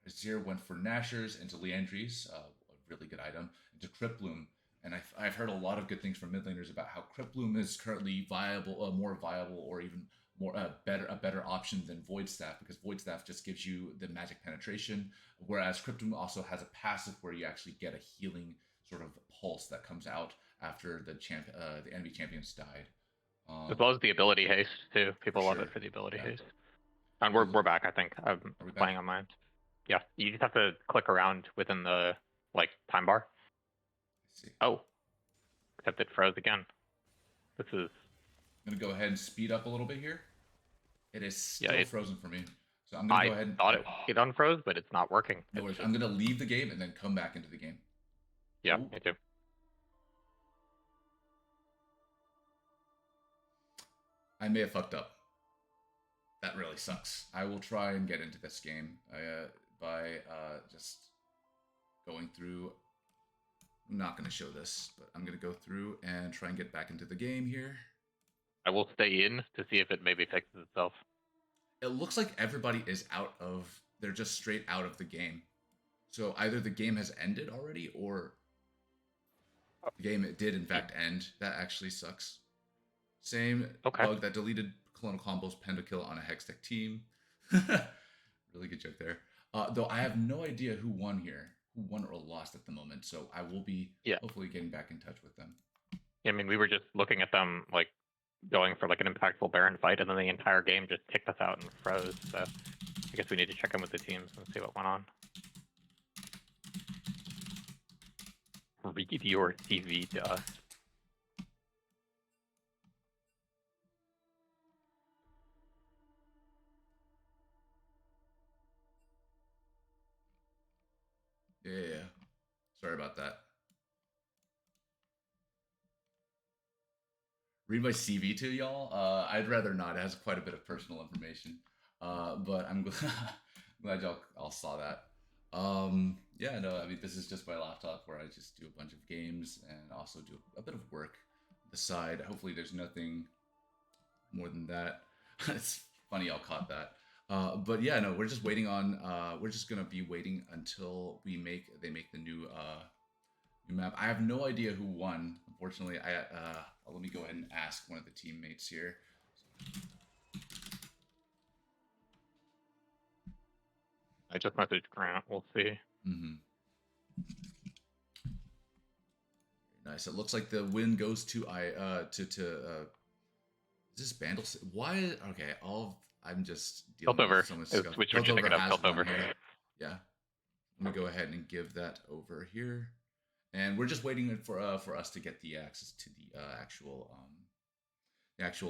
Azir went for Nashers into Leandries, a really good item, into Cryptbloom. And I've heard a lot of good things from mid laners about how Cryptbloom is currently viable, more viable, or even more a better option than Void Staff, because Void Staff just gives you the magic penetration, whereas Cryptbloom also has a passive where you actually get a healing sort of pulse that comes out after the enemy champions died. As well as the ability haste too. People love it for the ability haste. And we're back. I think I'm playing on mine. Yeah, you just have to click around within the time bar. See. Oh, except it froze again. This is... I'm going to go ahead and speed up a little bit here. It is still Yeah, frozen for me. So I'm going to go ahead and... I thought it unfroze, but it's not working. No worries. I'm going to leave the game and then come back into the game. Yeah, Ooh. me too. I may have fucked up. That really sucks. I will try and get into this game by just going through... I'm not going to show this, but I'm going to go through and try and get back into the game here. I will stay in to see if it maybe fixes itself. It looks like everybody is out of... They're just straight out of the game. So either the game has ended already, or the game did in fact end. That actually sucks. Same bug that deleted Colonel Combo's pentakill on a Hextech team. Really good joke there. Though I have no idea who won here, who won or lost at the moment. So I will be hopefully getting back in touch with them. Yeah, I mean, we were just looking at them like going for like an impactful Baron fight, and then the entire game just kicked us out and froze. So I guess we need to check in with the teams and see what went on. Read your CV to us. Yeah. Sorry about that. Read my CV to y'all? I'd rather not. It has quite a bit of personal information. But I'm glad y'all all saw that. Yeah, no, I mean, this is just my laptop where I just do a bunch of games and also do a bit of work on the side. Hopefully there's nothing more than that. It's funny y'all caught that. But yeah, no, we're just waiting on, we're just going to be waiting until they make the new map. I have no idea who won. Unfortunately, let me go ahead and ask one of the teammates here. I just messaged Grant. We'll see. Mm-hmm. Nice. It looks like the win goes to is this Bandle? Why? Okay, I'm just dealing Piltover. with so much stuff. Which one you thinking of? Piltover. Yeah. Let me go ahead and give that over here. And we're just waiting for us to get the access to the actual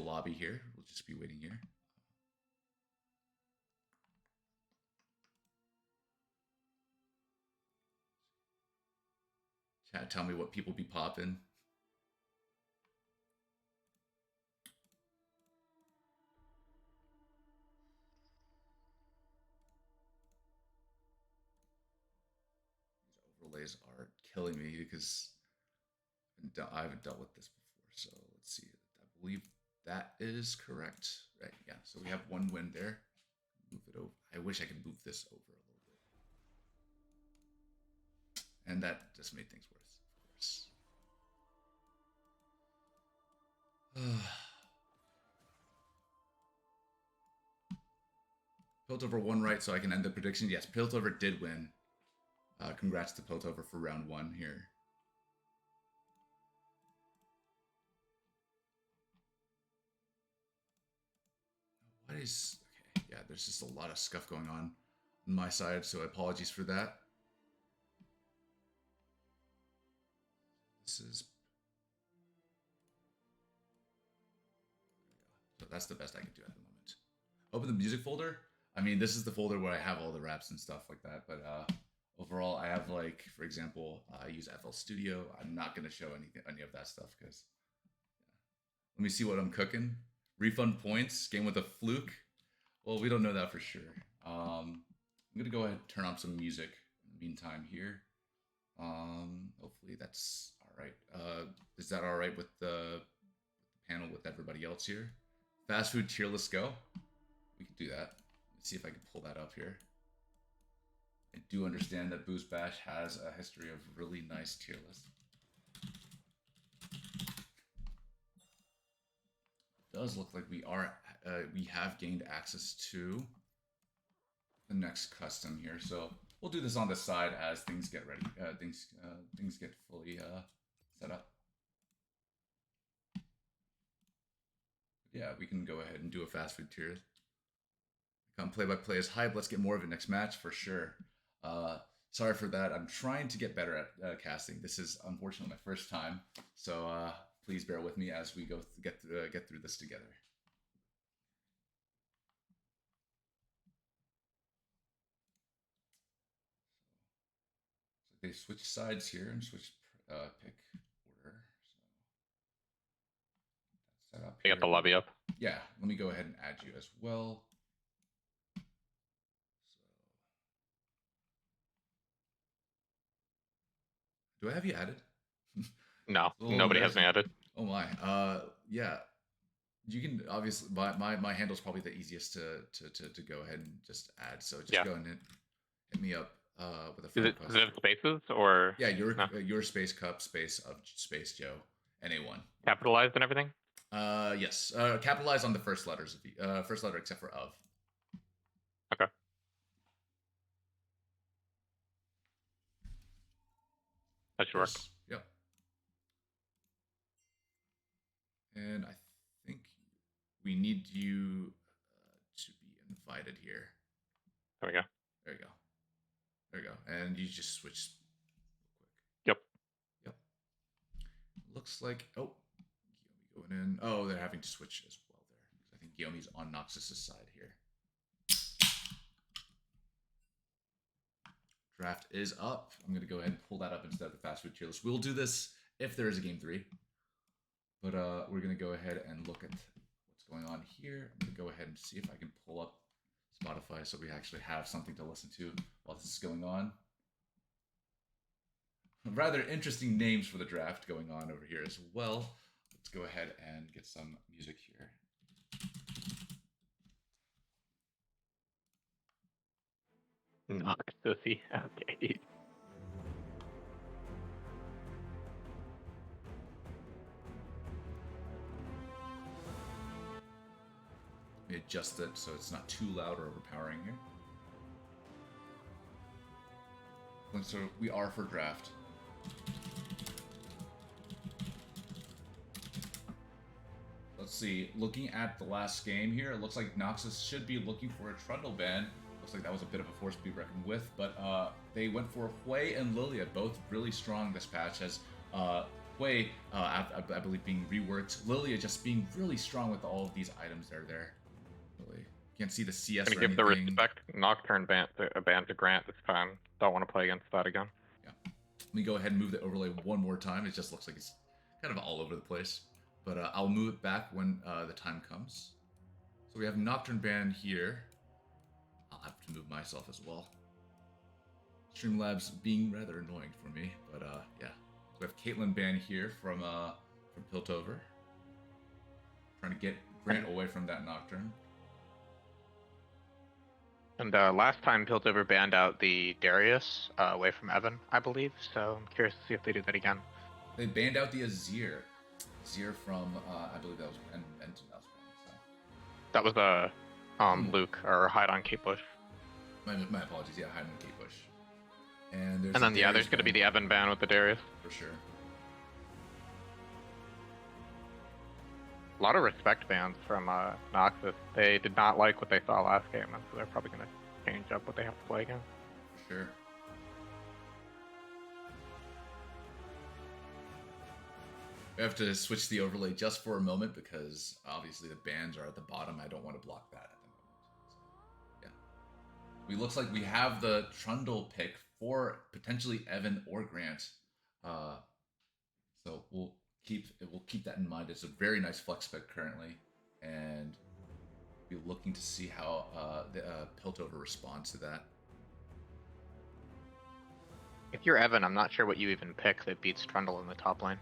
lobby here. We'll just be waiting here. Chat, tell me what people be popping. These overlays are killing me because I haven't dealt with this before. So let's see. I believe that is correct. Right, yeah. So we have one win there. Move it over. I wish I could move this over a little bit. And that just made things worse, of course. Piltover won right, so I can end the prediction. Yes, Piltover did win. Congrats to Piltover for round 1 here. What is... Okay, yeah, there's just a lot of scuff going on my side, so apologies for that. This is... So that's the best I can do at the moment. Open the music folder. I mean, this is the folder where I have all the raps and stuff like that, but overall, I have, like, for example, I use FL Studio. I'm not going to show any of that stuff because... Yeah. Let me see what I'm cooking. Refund points. Game with a fluke. Well, we don't know that for sure. I'm going to go ahead and turn on some music in the meantime here. Hopefully that's all right. Is that all right with the panel with everybody else here? Fast food tier list go. We can do that. Let's see if I can pull that up here. I do understand that Boost Bash has a history of really nice tier lists. It does look like we have gained access to the next custom here, so we'll do this on the side as things get ready. Things get fully set up. Yeah, we can go ahead and do a fast food tier. Come play by play is hype. Let's get more of it next match for sure. Sorry for that. I'm trying to get better at casting. This is unfortunately my first time, so please bear with me as we get through this together. So they switch sides here and switch pick order. So that's set up You here. got the lobby up. Yeah, let me go ahead and add you as well. So, do I have you added? No, Oh, nobody has me added. Oh my. Yeah. You can obviously my handle's probably the easiest to go ahead and just add. So just go ahead and hit me up with a friend request. Is it spaces or? Yeah, No. your space cup space of space Joe NA1 Capitalized and everything. Yes. Capitalize on the first letters of the first letter except for of. Okay. That should work. Yep. And I think we need you to be invited here. There we go. There you go. There you go. And you just switch real quick. Yep. Looks like Guillaume going in. Oh, they're having to switch as well there. I think Guillaume's on Noxus' side here. Draft is up. I'm going to go ahead and pull that up instead of the fast food tier list. We'll do this if there is a game 3. But we're going to go ahead and look at what's going on here. I'm going to go ahead and see if I can pull up Spotify so we actually have something to listen to while this is going on. Rather interesting names for the draft going on over here as well. Let's go ahead and get some music here. Noxus. Okay. Let me adjust it so it's not too loud or overpowering here. So we are for draft. Let's see. Looking at the last game here, it looks like Noxus should be looking for a Trundle ban. Looks like that was a bit of a force to be reckoned with, but they went for Hui and Lilia, both really strong this patch, as Hui, I believe, being reworked. Lilia just being really strong with all of these items that are there. Really. Can't see the CS Gonna or give anything. the respect. Nocturne ban to Grant this time. Don't want to play against that again. Yeah. Let me go ahead and move the overlay one more time. It just looks like it's kind of all over the place. But I'll move it back when the time comes. So we have Nocturne ban here. I'll have to move myself as well. Streamlabs being rather annoying for me, but yeah. So we have Caitlyn ban here from Piltover. Trying to get Grant away from that Nocturne. And last time Piltover banned out the Darius away from Evan, I believe. So I'm curious to see if they do that again. They banned out the Azir. Azir from, I believe that was Benton. That was a Luke or hide on Kate Bush. My apologies. Yeah, hide on Kate Bush. And there's there's going to be the Evan ban with the Darius. For sure. A lot of respect bans from Noxus. They did not like what they saw last game, and so they're probably going to change up what they have to play again. For sure. I have to switch the overlay just for a moment because obviously the bans are at the bottom. I don't want to block that at the moment. So, yeah. Looks like we have the Trundle pick for potentially Evan or Grant. So we'll keep that in mind. It's a very nice flex pick currently, and be looking to see how the Piltover responds to that. If you're Evan, I'm not sure what you even pick that beats Trundle in the top lane.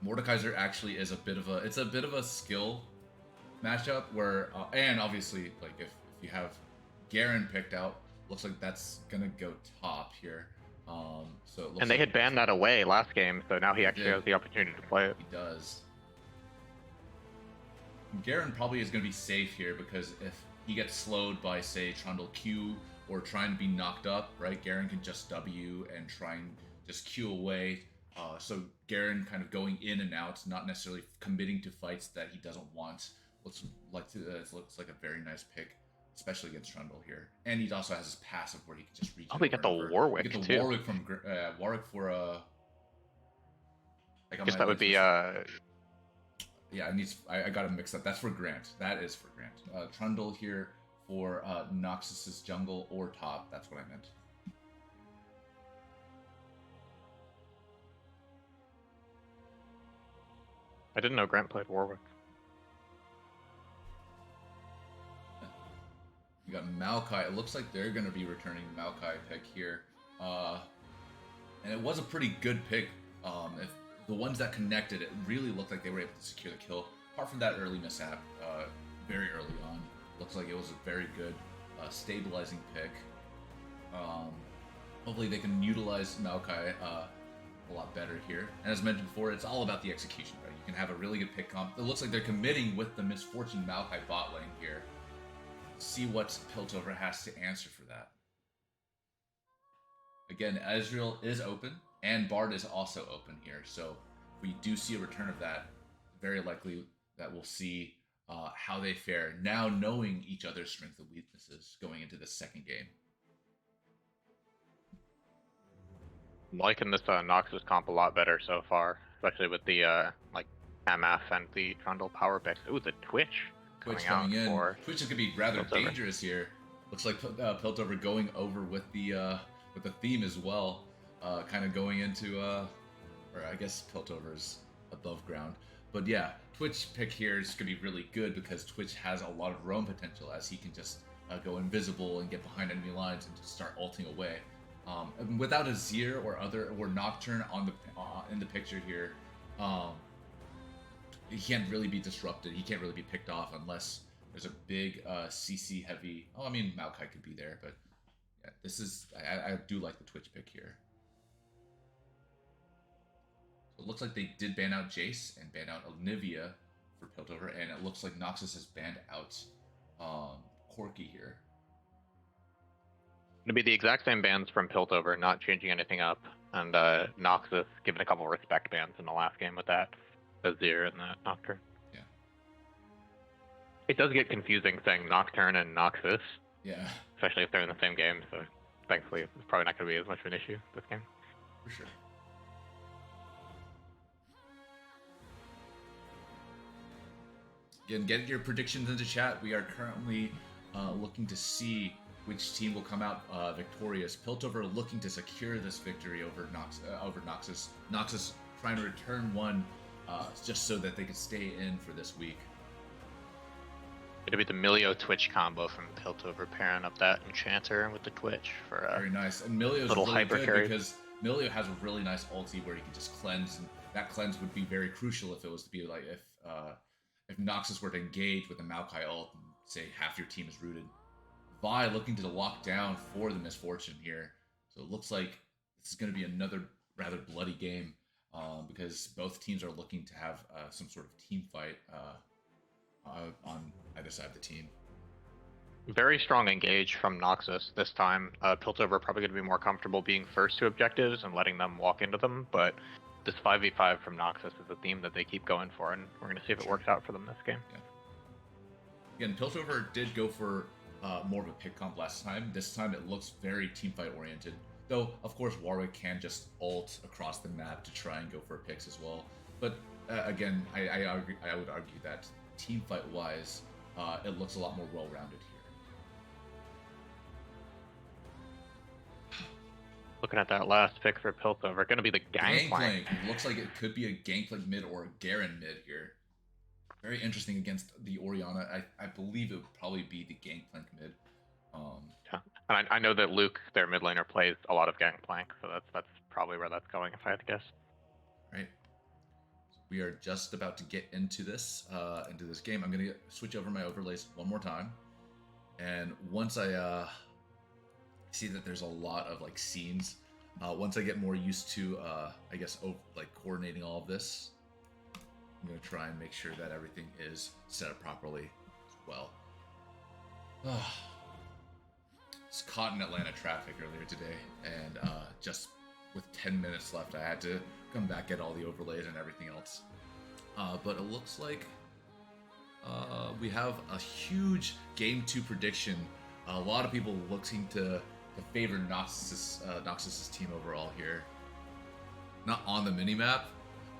Mordekaiser actually is a bit of a skill matchup where and obviously like if you have Garen picked out, looks like that's gonna go top here. So it looks and they had banned that away last game, so now he actually has the opportunity to play it. He does. Garen probably is gonna be safe here because if he gets slowed by say Trundle Q or trying to be knocked up, right? Garen can just W and try and just Q away. So Garen kind of going in and out, not necessarily committing to fights that he doesn't want. Looks like a very nice pick especially against Trundle here. And he also has his passive where he can just reach. Oh, we got the Warwick You get the too. Warwick from Warwick for I guess that would be yeah, I got it mixed up. That's for Grant. That is for Grant. Trundle here for Noxus's jungle or top. That's what I meant. I didn't know Grant played Warwick. You got Maokai. It looks like they're going to be returning the Maokai pick here. And it was a pretty good pick. If the ones that connected, it really looked like they were able to secure the kill. Apart from that early mishap, very early on. Looks like it was a very good stabilizing pick. Hopefully they can utilize Maokai a lot better here. And as mentioned before, it's all about the execution, right? You can have a really good pick comp. It looks like they're committing with the Misfortune Maokai bot lane here. See what Piltover has to answer for that. Again, Ezreal is open, and Bard is also open here. So if we do see a return of that, very likely that we'll see how they fare, now knowing each other's strengths and weaknesses going into the second game. I'm liking this Noxus comp a lot better so far, especially with the like MF and the Trundle power picks. Ooh, the Twitch coming in. For Twitch is gonna be rather Piltover. dangerous here. Looks like Piltover going over with the theme as well, kind of going into or I guess Piltover's above ground. But yeah, Twitch pick here is gonna be really good because Twitch has a lot of roam potential as he can just go invisible and get behind enemy lines and just start ulting away. Without a Zir or Nocturne on the in the picture here, he can't really be disrupted. He can't really be picked off unless there's a big CC heavy. Oh, I mean Maokai could be there, but yeah, this is I do like the Twitch pick here. So it looks like they did ban out Jace and ban out Olivia for Piltover, and it looks like Noxus has banned out Corki here. It'll be the exact same bans from Piltover, not changing anything up, and Noxus given a couple respect bans in the last game with that Azir and the Nocturne. Yeah. It does get confusing saying Nocturne and Noxus. Yeah. Especially if they're in the same game, so thankfully it's probably not going to be as much of an issue this game. For sure. Again, get your predictions into chat. We are currently looking to see which team will come out victorious. Piltover looking to secure this victory over Noxus. Noxus trying to return one just so that they could stay in for this week. It'll be the Milio Twitch combo from Piltover pairing up that Enchanter with the Twitch for very nice. And Milio's little really hyper good carry. Because Milio has a really nice ulti where he can just cleanse, and that cleanse would be very crucial if it was to be like if Noxus were to engage with a Maokai ult and say half your team is rooted. Vi looking to lock down for the Misfortune here. So it looks like this is going to be another rather bloody game because both teams are looking to have some sort of team fight on either side of the team. Very strong engage from Noxus this time. Piltover probably going to be more comfortable being first to objectives and letting them walk into them, but this 5v5 from Noxus is a theme that they keep going for, and we're going to see if it works out for them this game. Yeah. Again, Piltover did go for more of a pick comp last time. This time it looks very teamfight oriented. Though, of course, Warwick can just ult across the map to try and go for picks as well. But again, I would argue that teamfight wise, it looks a lot more well-rounded here. Looking at that last pick for Piltover, going to be the Gangplank. It looks like it could be a Gangplank mid or a Garen mid here. Very interesting against the Orianna. I believe it would probably be the Gangplank mid. Yeah, and I know that Luke, their mid laner, plays a lot of Gangplank, so that's probably where that's going if I had to guess. Right. So we are just about to get into this game. I'm gonna switch over my overlays one more time, and once I see that there's a lot of like scenes, once I get more used to I guess like coordinating all of this, I'm gonna try and make sure that everything is set up properly as well. Was caught in Atlanta traffic earlier today, and just with 10 minutes left, I had to come back, get all the overlays and everything else. But it looks like We have a huge game 2 prediction. A lot of people looking to favor Noxus's team overall here. Not on the minimap.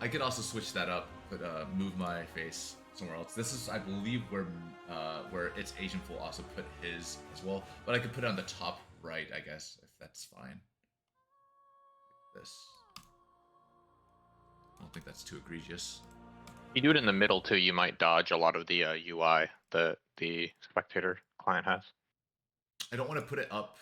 I could also switch that up, but move my face somewhere else. This is, I believe, where its agent will also put his as well. But I could put it on the top right, I guess, if that's fine. This. I don't think that's too egregious. If you do it in the middle too, you might dodge a lot of the UI that the spectator client has. I don't want to put it up.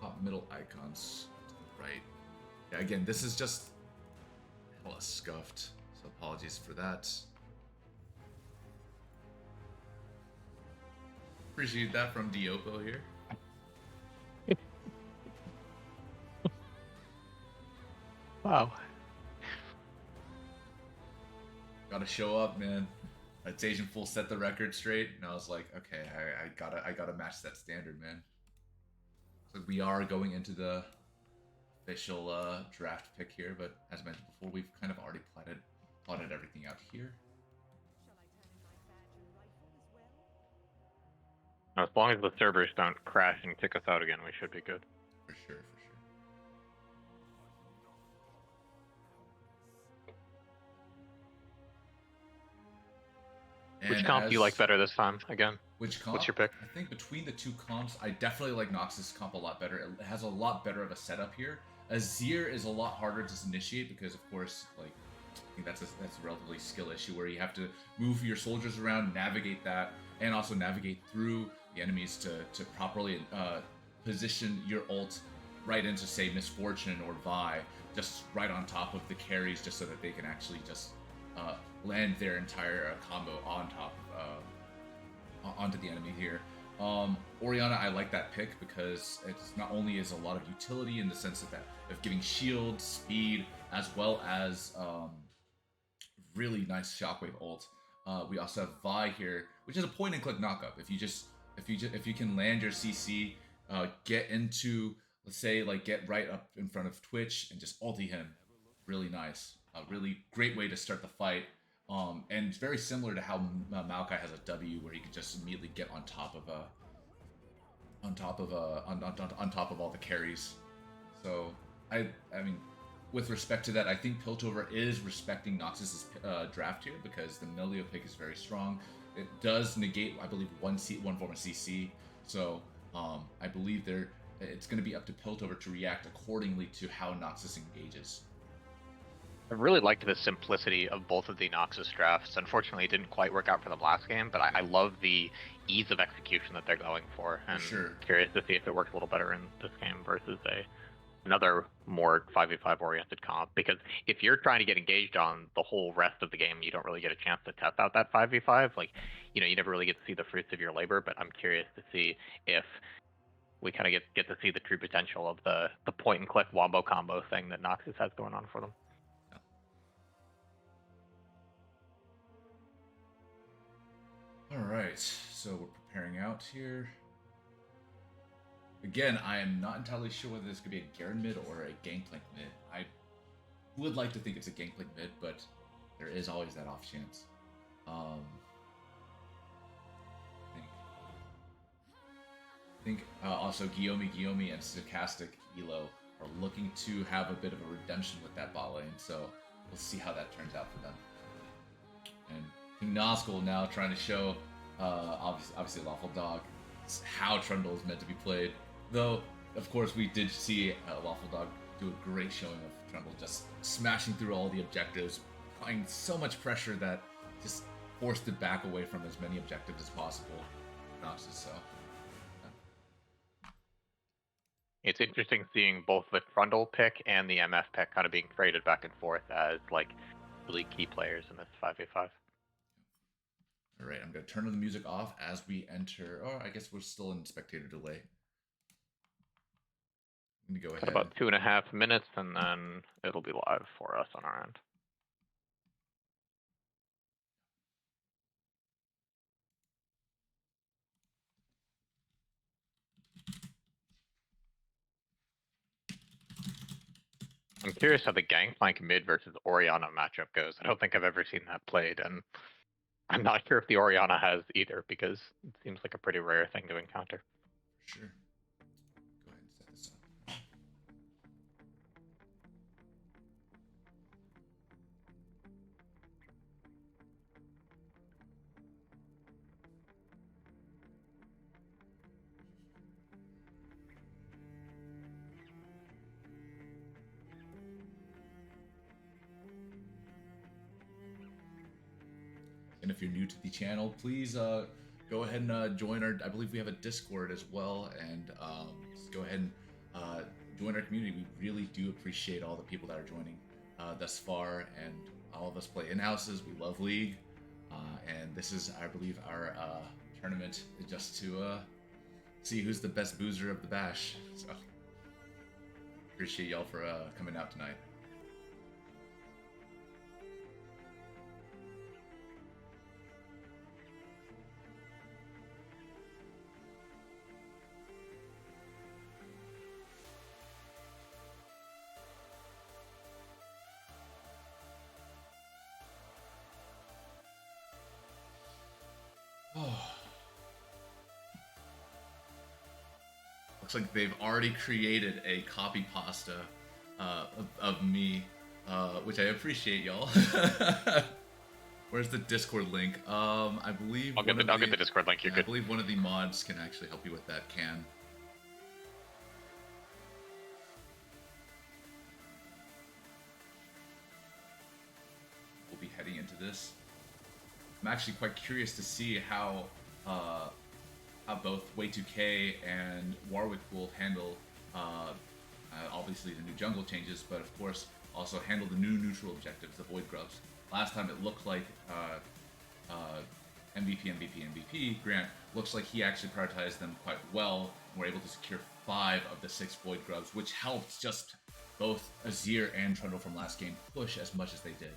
Top middle icons, right? Yeah, again, this is just hella scuffed, so apologies for that. Appreciate that from Diopo here. Wow. Gotta show up, man. It's Agent Full set the record straight, and I was like, okay, I gotta match that standard, man. So we are going into the official draft pick here, but as mentioned before, we've kind of already plotted everything out here. As long as the servers don't crash and kick us out again, we should be good. For sure, for sure. Which comp do you like better this time, again? Which comp? What's your pick? I think between the two comps, I definitely like Noxus comp a lot better. It has a lot better of a setup here. Azir is a lot harder to initiate because, of course, like I think that's a relatively skill issue where you have to move your soldiers around, navigate that, and also navigate through the enemies to properly position your ult right into, say, Misfortune or Vi, just right on top of the carries, just so that they can actually just land their entire combo on top onto the enemy here. Orianna, I like that pick because it's not only is a lot of utility in the sense of giving shield, speed, as well as really nice shockwave ult. We also have Vi here, which is a point and click knockup. If you can land your CC, get into, let's say, like get right up in front of Twitch and just ulti him, really nice. A really great way to start the fight. And it's very similar to how Maokai has a W, where he can just immediately get on top of all the carries. So I mean, with respect to that, I think Piltover is respecting Noxus's draft here because the Melio pick is very strong. It does negate, I believe, one form of CC. So I believe it's going to be up to Piltover to react accordingly to how Noxus engages. I really liked the simplicity of both of the Noxus drafts. Unfortunately, it didn't quite work out for them last game, but I love the ease of execution that they're going for. And sure. Curious to see if it works a little better in this game versus another more 5v5 oriented comp. Because if you're trying to get engaged on the whole rest of the game, you don't really get a chance to test out that 5v5. Like, you never really get to see the fruits of your labor, but I'm curious to see if we kind of get to see the true potential of the point and click wombo combo thing that Noxus has going on for them. All right, so we're preparing out here. Again, I am not entirely sure whether this could be a Garen mid or a Gangplank mid. I would like to think it's a Gangplank mid, but there is always that off chance. I think also Guillaume and Stochastic Elo are looking to have a bit of a redemption with that bot lane, so we'll see how that turns out for them. And Nazgul now trying to show, obviously Lawful Dog, how Trundle is meant to be played. Though, of course, we did see Lawful Dog do a great showing of Trundle just smashing through all the objectives, applying so much pressure that just forced it back away from as many objectives as possible. Noxus, so. It's interesting seeing both the Trundle pick and the MF pick kind of being traded back and forth as like really key players in this 5v5. All right, I'm going to turn the music off as we enter. Oh, I guess we're still in spectator delay. I'm going to go ahead. About 2.5 minutes, and then it'll be live for us on our end. I'm curious how the Gangplank mid versus Orianna matchup goes. I don't think I've ever seen that played, and I'm not sure if the Orianna has either, because it seems like a pretty rare thing to encounter. Sure. Go ahead and set this up. And if you're new to the channel, please go ahead and join our. I believe we have a Discord as well, and just go ahead and join our community. We really do appreciate all the people that are joining thus far, and all of us play in houses. We love League, and this is, I believe, our tournament just to see who's the best boozer of the bash. So appreciate y'all for coming out tonight. Oh. Looks like they've already created a copy pasta of me, which I appreciate, y'all. Where's the Discord link? I believe I'll get the Discord link. You're good. I believe one of the mods can actually help you with that. We'll be heading into this. I'm actually quite curious to see how both Way2K and Warwick will handle obviously the new jungle changes, but of course also handle the new neutral objectives, the Void Grubs. Last time it looked like MVP. Grant looks like he actually prioritized them quite well and were able to secure 5 of the 6 Void Grubs, which helped just both Azir and Trundle from last game push as much as they did.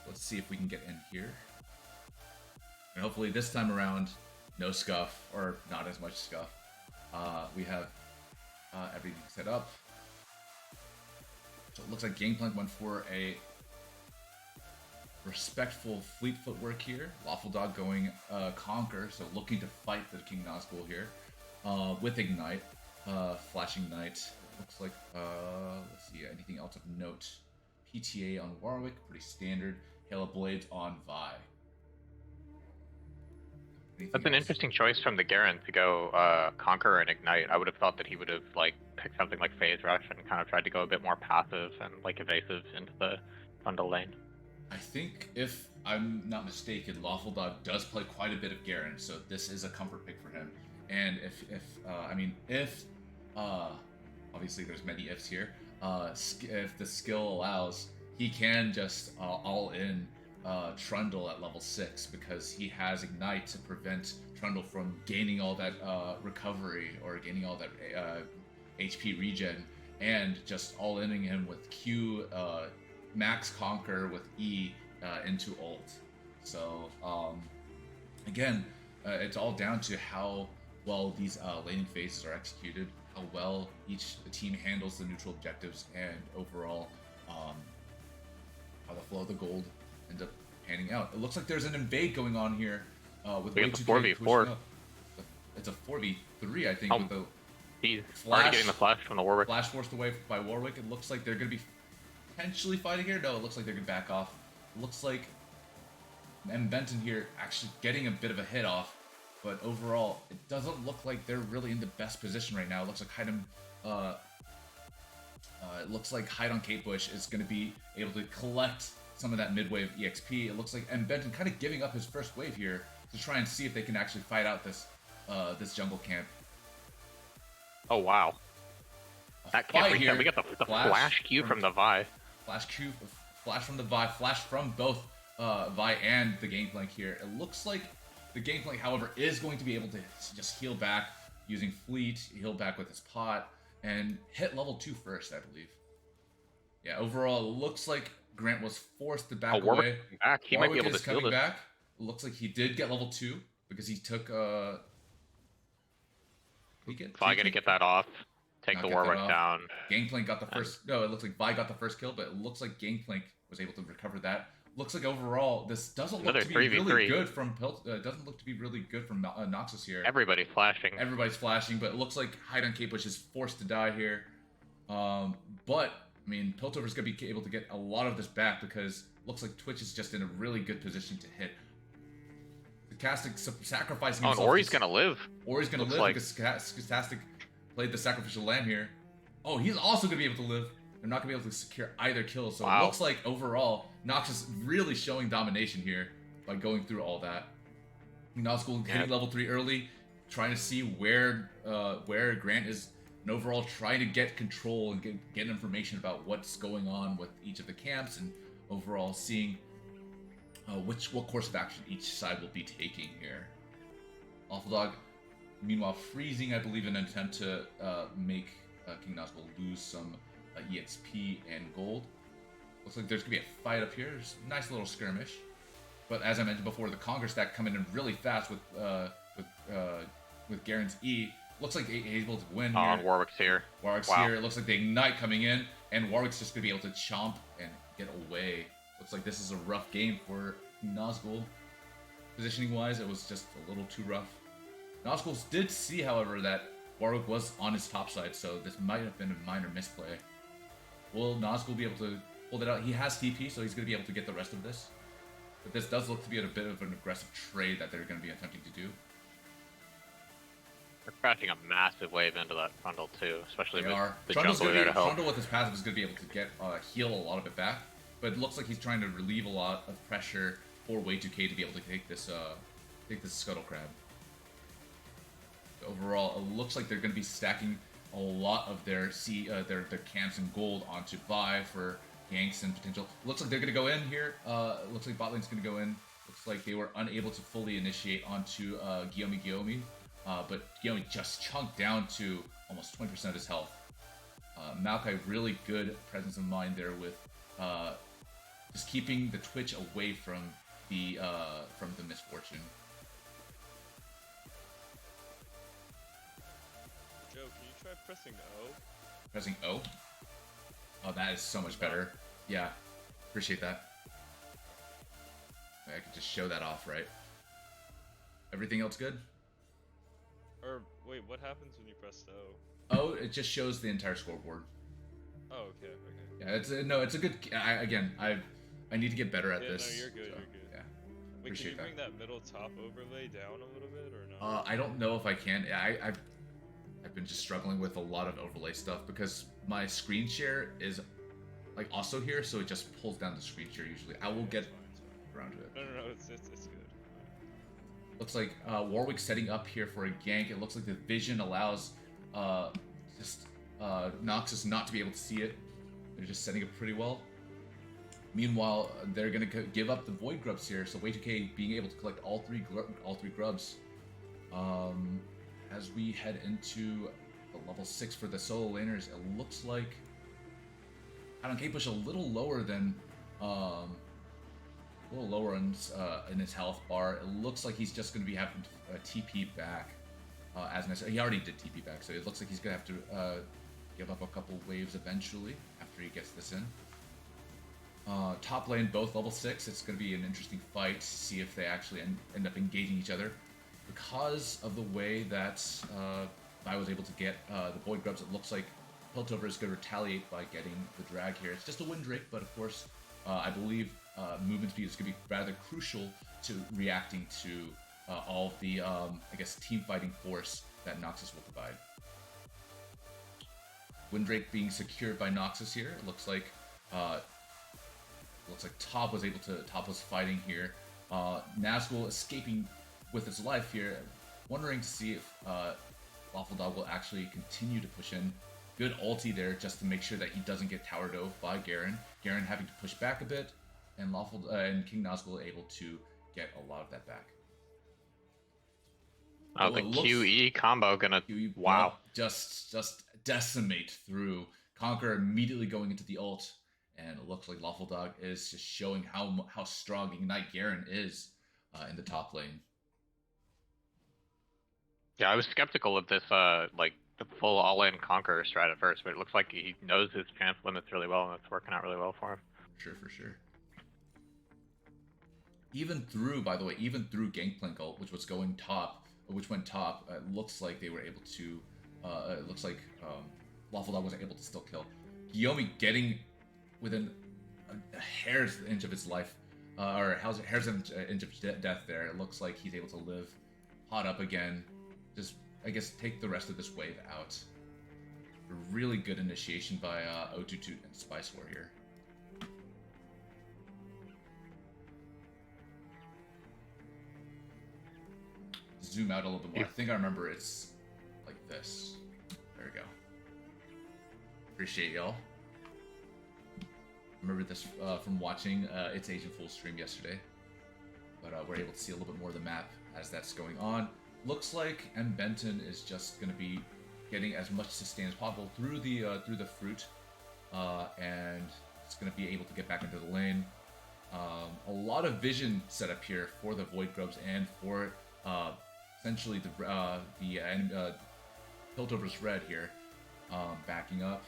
Let's see if we can get in here. And hopefully this time around, no scuff, or not as much scuff. We have everything set up. So it looks like Gangplank went for a respectful fleet footwork here. Lawful Dog going Conquer, so looking to fight the King Nazgul here. With Ignite, Flashing Knight. It looks like, let's see, anything else of note. PTA on Warwick, pretty standard. Hail of Blades on Vi. That's an interesting choice from the Garen to go Conquer and Ignite. I would have thought that he would have like picked something like Phase Rush and kind of tried to go a bit more passive and like evasive into the Bundle lane. I think, if I'm not mistaken, Lawful Dog does play quite a bit of Garen, so this is a comfort pick for him. And if obviously there's many ifs here, if the skill allows, he can just all in Trundle at level 6, because he has Ignite to prevent Trundle from gaining all that recovery or gaining all that HP regen, and just all-inning him with Q, max Conquer with E into ult. So again, it's all down to how well these laning phases are executed, how well each team handles the neutral objectives, and overall how the flow of the gold ends up panning out. It looks like there's an invade going on here with Way2K 4v4. It's a 4v3, I think. With the he's already getting the flash from the Warwick. Flash forced away by Warwick. It looks like they're going to be potentially fighting here. No, it looks like they're going to back off. It looks like M. Benton here actually getting a bit of a hit off, but overall, it doesn't look like they're really in the best position right now. It looks like Hyde on Kate Bush is going to be able to collect some of that mid-wave EXP. It looks like M. Benton kind of giving up his first wave here to try and see if they can actually fight out this this jungle camp. Oh wow. That can't reach. We got the flash Q from the Vi. Flash from the Vi, flash from both Vi and the Gangplank here. It looks like the Gangplank, however, is going to be able to just heal back using Fleet, heal back with his pot, and hit level 2 first, I believe. Yeah, overall, it looks like Grant was forced to back away. Back. He might be able to steal this. Back. It looks like he did get level 2 because he took Vi gonna get that off. take not the get that Warwick off. down. Gangplank got the And first. No, it looks like Vi got the first kill, but it looks like Gangplank was able to recover that. Looks like overall this doesn't look another to be really 3v3. good from doesn't look to be really good from Noxus here. Everybody's flashing. Everybody's flashing, but it looks like Hide on Cape Bush is forced to die here. But I mean, Piltover's gonna be able to get a lot of this back because it looks like Twitch is just in a really good position to hit. Sarcastic sacrificing himself. Oh, and Ori's gonna live. Ori's gonna live because Sarcastic played the sacrificial lamb here. Oh, he's also gonna be able to live. They're not gonna be able to secure either kill, so it looks like overall Noxus really showing domination here by going through all that. Noxus hitting level 3 early, trying to see where Grant is, and overall trying to get control and get information about what's going on with each of the camps, and overall seeing what course of action each side will be taking here. Awful Dog, meanwhile, freezing, I believe, in an attempt to make King Nazgul lose some EXP and gold. Looks like there's gonna be a fight up here. There's a nice little skirmish, but as I mentioned before, the Conquer stack coming in really fast with Garen's E. Looks like he's able to win here. And Warwick's here. Warwick's here. It looks like the Ignite coming in, and Warwick's just gonna be able to chomp and get away. Looks like this is a rough game for Nazgul. Positioning wise, it was just a little too rough. Nazgul did see, however, that Warwick was on his top side, so this might have been a minor misplay. Will Nazgul be able to hold it out? He has TP, so he's going to be able to get the rest of this. But this does look to be a bit of an aggressive trade that they're going to be attempting to do. They're crashing a massive wave into that Trundle too, especially with the Trundle's jungle there to help. Trundle with his passive is going to be able to get heal a lot of it back, but it looks like he's trying to relieve a lot of pressure for Way2K to be able to take this Scuttle Crab. Overall, it looks like they're going to be stacking a lot of their camps and gold onto Vi for ganks and potential. Looks like they're going to go in here. Looks like bot lane's going to go in. Looks like they were unable to fully initiate onto Guillaume, but Guillaume just chunked down to almost 20% of his health. Maokai, really good presence of mind there with just keeping the Twitch away from the misfortune. Joe, can you try pressing O? Pressing O? Oh, that is so much better. Yeah, appreciate that. I could just show that off, right? Everything else good? Or, wait, what happens when you press O? Oh, it just shows the entire scoreboard. Oh, okay. Yeah, it's a good. I need to get better at this. No, you're good. So, You're good. Yeah, Wait, appreciate can you bring that middle top overlay down a little bit or no? I don't know if I can. I've been just struggling with a lot of overlay stuff because my screen share is like also here, so it just pulls down the screen share usually. I will get around to it. No, it's good. Looks like Warwick setting up here for a gank. It looks like the vision allows Noxus not to be able to see it. They're just setting up pretty well. Meanwhile, they're gonna give up the Void Grubs here, so Way2K being able to collect all three grubs. As we head into the level 6 for the solo laners, it looks like Hide on Cape Bush a little lower than in his health bar. It looks like he's just going to be having TP back as necessary. He already did TP back, so it looks like he's going to have to give up a couple waves eventually after he gets this in. Top lane, both level 6. It's going to be an interesting fight to see if they actually end up engaging each other. Because of the way that I was able to get the Void Grubs, it looks like Piltover is going to retaliate by getting the drag here. It's just a wind drake, but of course, I believe movement speed is going to be rather crucial to reacting to all of the, team fighting force that Noxus will provide. Wind drake being secured by Noxus here. It looks like Top was fighting here. Nazgul escaping with his life here, wondering to see if Lawful Dog will actually continue to push in. Good ulti there just to make sure that he doesn't get towered over by Garen. Garen having to push back a bit, and King Nazgul able to get a lot of that back. Oh, the QE combo gonna wow. Just decimate through. Conquer immediately going into the ult, and it looks like Lawful Dog is just showing how strong Ignite Garen is in the top lane. Yeah, I was skeptical of this the full all-in conqueror strat at first, but it looks like he knows his chance limits really well, and it's working out really well for him. For sure. Even through, by the way, Gangplank ult, which went top, it looks like they were able to. It looks like Waffle Dog wasn't able to still kill. Guillaume getting within a hair's inch of his life, or hair's inch of death there. It looks like he's able to live. Hot up again. Just, I guess, take the rest of this wave out. A really good initiation by O22 and Spice Warrior. Zoom out a little bit more. I think I remember it's like this. There we go. Appreciate y'all. Remember this from watching It's Agent Full stream yesterday. But we're able to see a little bit more of the map as that's going on. Looks like M. Benton is just going to be getting as much sustain as possible through the fruit, and it's going to be able to get back into the lane. A lot of vision set up here for the Void Grubs and for essentially the Piltover's red here, backing up.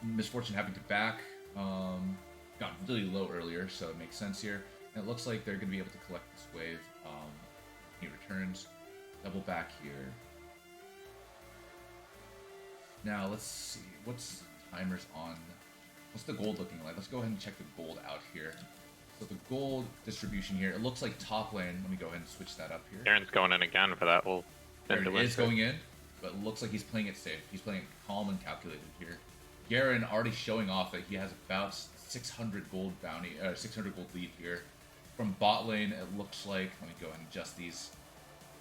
Misfortune having to back, got really low earlier, so it makes sense here. And it looks like they're going to be able to collect this wave. He returns, double back here. Now let's see, what's timers on? What's the gold looking like? Let's go ahead and check the gold out here. So the gold distribution here, it looks like top lane. Let me go ahead and switch that up here. Aaron's going in again for that. There it is going in, but it looks like he's playing it safe. He's playing it calm and calculated here. Garen already showing off that he has about 600 gold bounty, 600 gold lead here. From bot lane, it looks like, let me go and adjust these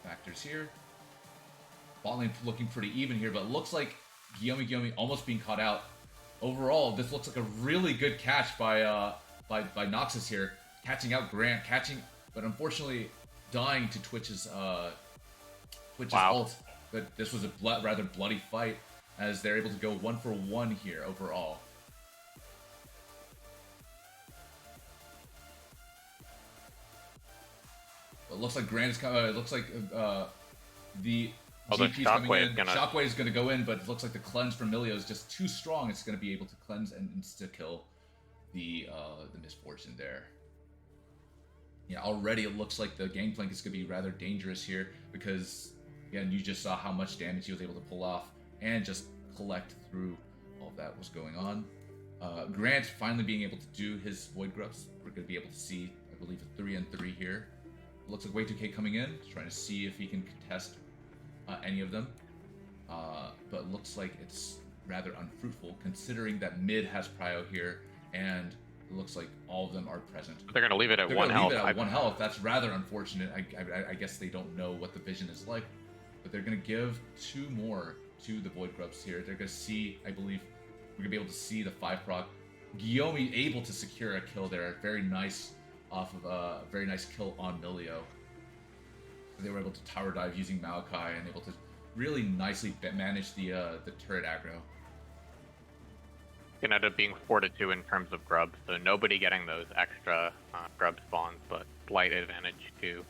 factors here. Bot lane looking pretty even here, but it looks like Guillaume almost being caught out. Overall, this looks like a really good catch by Noxus here, catching out Grant, but unfortunately dying to Twitch's ult. But this was a rather bloody fight, as they're able to go 1-for-1 here overall. It looks like Grant is coming. It looks like the GP's coming in. Shockwave is going to go in, but it looks like the cleanse from Milio is just too strong. It's going to be able to cleanse and insta-kill the Misfortune there. Yeah, already it looks like the Gangplank is going to be rather dangerous here because, again, you just saw how much damage he was able to pull off and just collect through all of that was going on. Grant finally being able to do his Void Grubs. We're going to be able to see, I believe, a 3-on-3 here. Looks like Way2K coming in, trying to see if he can contest any of them. But looks like it's rather unfruitful, considering that mid has prio here, and it looks like all of them are present. They're going to leave it at one health. Leave it at 1 health. That's rather unfortunate. I guess they don't know what the vision is like, but they're going to give 2 more to the Void Grubs here. They're going to see, I believe, we're going to be able to see the 5 proc. Guillaume able to secure a kill there. Very nice. Off of a very nice kill on Milio. They were able to tower dive using Maokai and able to really nicely manage the turret aggro. It ended up being 4-2 in terms of grubs, so nobody getting those extra grub spawns, but slight advantage to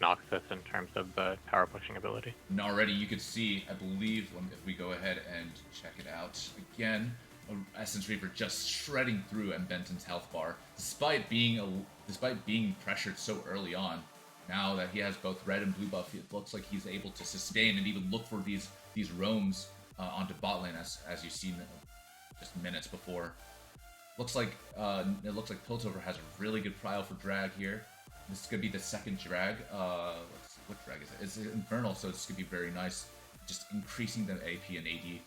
Noxus in terms of the tower pushing ability. And already you could see, I believe, if we go ahead and check it out again, Essence Reaper just shredding through M. Benton's health bar, despite being pressured so early on. Now that he has both red and blue buff, it looks like he's able to sustain and even look for these roams onto bot lane, as you've seen just minutes before. Looks like Piltover has a really good prio for drag here. This is gonna be the second drag. What drag is it? It's Infernal, so it's gonna be very nice, just increasing the AP and AD.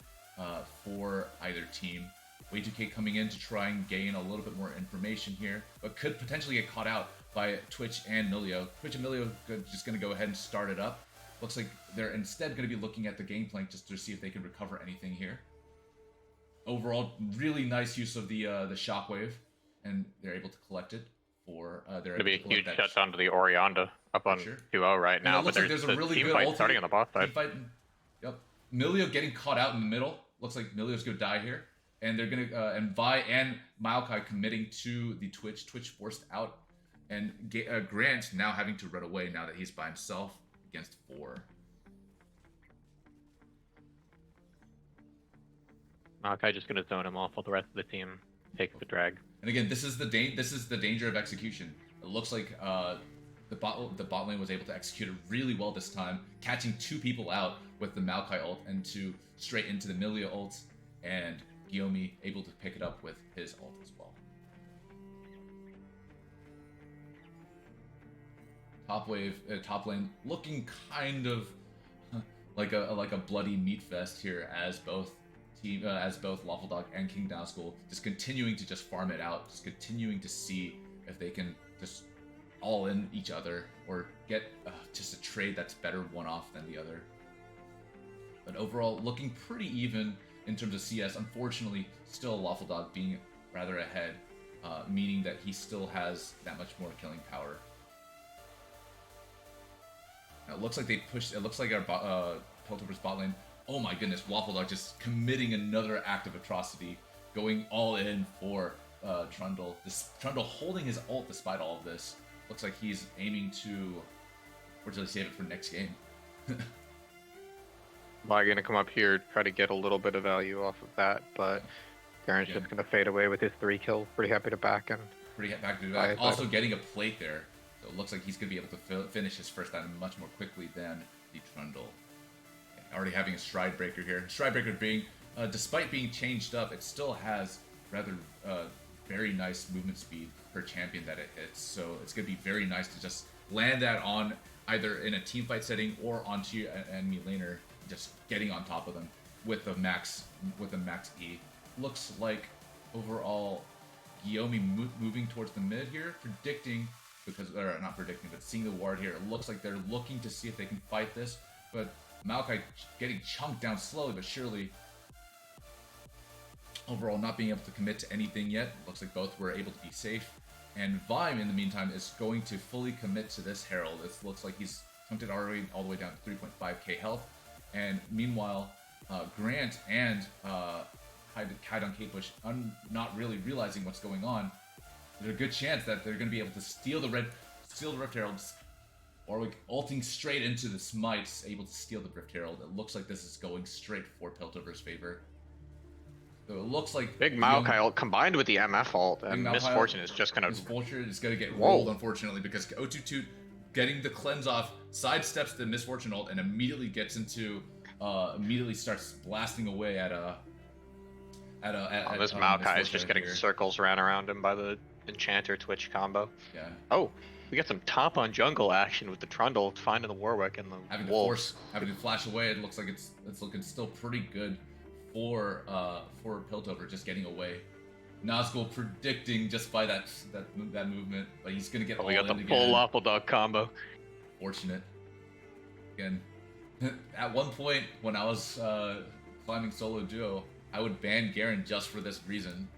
For either team. Way2K coming in to try and gain a little bit more information here, but could potentially get caught out by Twitch and Milio. Twitch and Milio just going to go ahead and start it up. Looks like they're instead going to be looking at the Gangplank just to see if they can recover anything here. Overall, really nice use of the Shockwave, and they're able to collect it. There's going to be a huge shutdown to the Orianda up on 2-0 right now, but there's a really good fight starting on the boss side. Yep. Milio getting caught out in the middle. Looks like Milio's gonna die here, and they're gonna and Vi and Maokai committing to the Twitch. Twitch forced out, and Grant now having to run away now that he's by himself against 4. Maokai just gonna zone him off while the rest of the team takes the drag. And again, this is the danger of execution. It looks like the bot lane was able to execute it really well this time, catching 2 people out with the Maokai ult and straight into the Milia ult, and Guillaume able to pick it up with his ult as well. Top lane looking kind of like a bloody meat fest here as both Lawful Dog and King Nazgul just continuing to just farm it out, just continuing to see if they can just all in each other or get just a trade that's better one off than the other. But overall, looking pretty even in terms of CS. Unfortunately, still Lawful Dog being rather ahead, meaning that he still has that much more killing power. Now, it looks like they pushed. It looks like our Piltover's bot lane. Oh my goodness, Waffle Dog just committing another act of atrocity, going all in for Trundle. Trundle holding his ult despite all of this. Looks like he's aiming to, fortunately, save it for next game. Well, gonna come up here, try to get a little bit of value off of that, but Garen's just gonna fade away with his 3 kills. Pretty happy to back him. Also getting a plate there. So it looks like he's going to be able to finish his first item much more quickly than the Trundle. And already having a Stride Breaker here. Stride Breaker being, despite being changed up, it still has rather very nice movement speed per champion that it hits. So it's going to be very nice to just land that on either in a team fight setting or onto your enemy laner, just getting on top of them with a max E. Looks like overall Guillaume moving towards the mid here, not predicting, but seeing the ward here. It looks like they're looking to see if they can fight this, but Maokai getting chunked down slowly but surely. Overall, not being able to commit to anything yet. Looks like both were able to be safe. And Vime, in the meantime, is going to fully commit to this Herald. It looks like he's chunked it already all the way down to 3.5k health. And meanwhile, Grant and Kaidon Katebush, not really realizing what's going on, there's a good chance that they're going to be able to steal the Rift Heralds, or ulting straight into the Smites, able to steal the Rift Herald. It looks like this is going straight for Piltover's favor. So it looks like Big Maokai ult combined with the MF ult, and Misfortune is just going to... Misfortune is going to get rolled, unfortunately, because O22 getting the cleanse off, sidesteps the Misfortune ult, and immediately gets into... immediately starts blasting away at this Maokai is just getting circles ran around him by the Enchanter Twitch combo. Yeah. Oh, we got some top on jungle action with the Trundle finding the Warwick and the Wolves. Having to flash away. It looks like it's looking still pretty good for Piltover, just getting away. Nazgul predicting just by that movement, but he's gonna get all in again. We got the full Lawful Dog combo. Fortunate. Again, at one point when I was climbing solo duo, I would ban Garen just for this reason.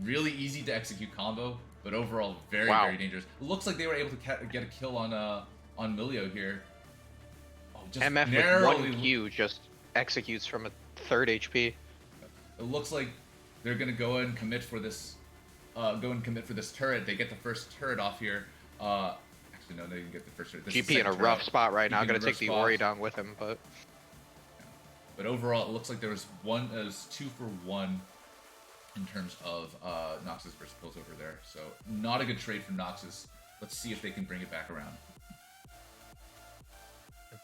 Really easy to execute combo, but overall very dangerous. It looks like they were able to get a kill on Milio here. Oh, just MF narrowly... with 1Q just executes from a 3rd HP. It looks like they're gonna go and commit for this. Turret. They get the first turret off here. Actually, no, they didn't get the first turret. GP in a rough spot right now. Gonna take the Ori down with him, but. But overall, it looks like there was 2 for 1 in terms of Noxus versus Piltover there. So not a good trade for Noxus. Let's see if they can bring it back around.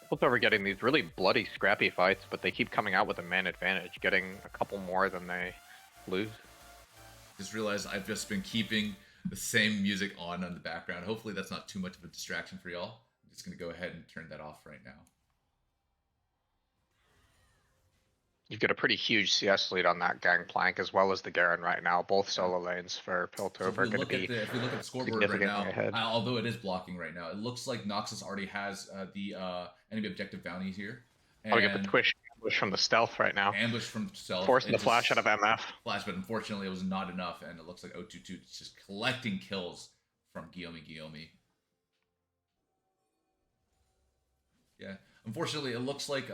Piltover getting these really bloody, scrappy fights, but they keep coming out with a man advantage, getting a couple more than they lose. Just realized I've just been keeping the same music on the background. Hopefully that's not too much of a distraction for y'all. I'm just going to go ahead and turn that off right now. You've got a pretty huge CS lead on that Gangplank as well as the Garen right now. Both solo lanes for Piltover are going to be if we look at the scoreboard right now, although it is blocking right now, it looks like Noxus already has the enemy objective bounty here. And we get the Twitch ambush from the stealth right now. Ambush from stealth. Forcing the flash out of MF. Flash, but unfortunately it was not enough, and it looks like O22 is just collecting kills from Guillaume. Yeah. Unfortunately, it looks like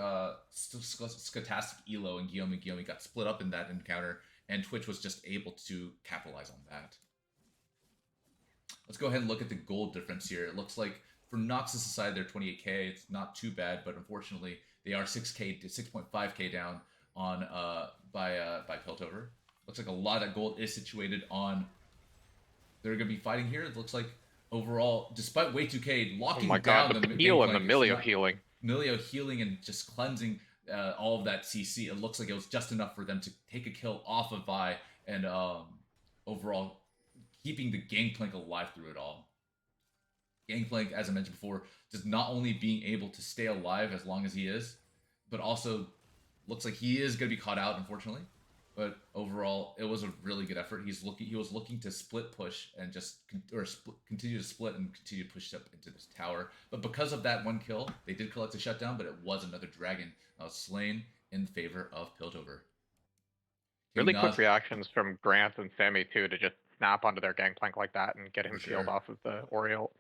Skotastic Elo and Guillaume got split up in that encounter, and Twitch was just able to capitalize on that. Let's go ahead and look at the gold difference here. It looks like for Noxus' side, they're 28k. It's not too bad, but unfortunately, they are 6k to 6.5k down on by Piltover. Looks like a lot of gold is situated on. They're going to be fighting here. It looks like overall, despite Way2K Oh locking my god, down the the peel and the Gangplank, it's Milio not healing. Milio healing and just cleansing all of that CC. It looks like it was just enough for them to take a kill off of Vi and overall keeping the Gangplank alive through it all. Gangplank, as I mentioned before, just not only being able to stay alive as long as he is, but also looks like he is going to be caught out, unfortunately. But overall, it was a really good effort. He was looking to split push and just continue to split and continue to push up into this tower. But because of that one kill, they did collect a shutdown. But it was another dragon slain in favor of Piltover. Really quick reactions from Grant and Sammy too to just snap onto their Gangplank like that and get him peeled off of the Oriole.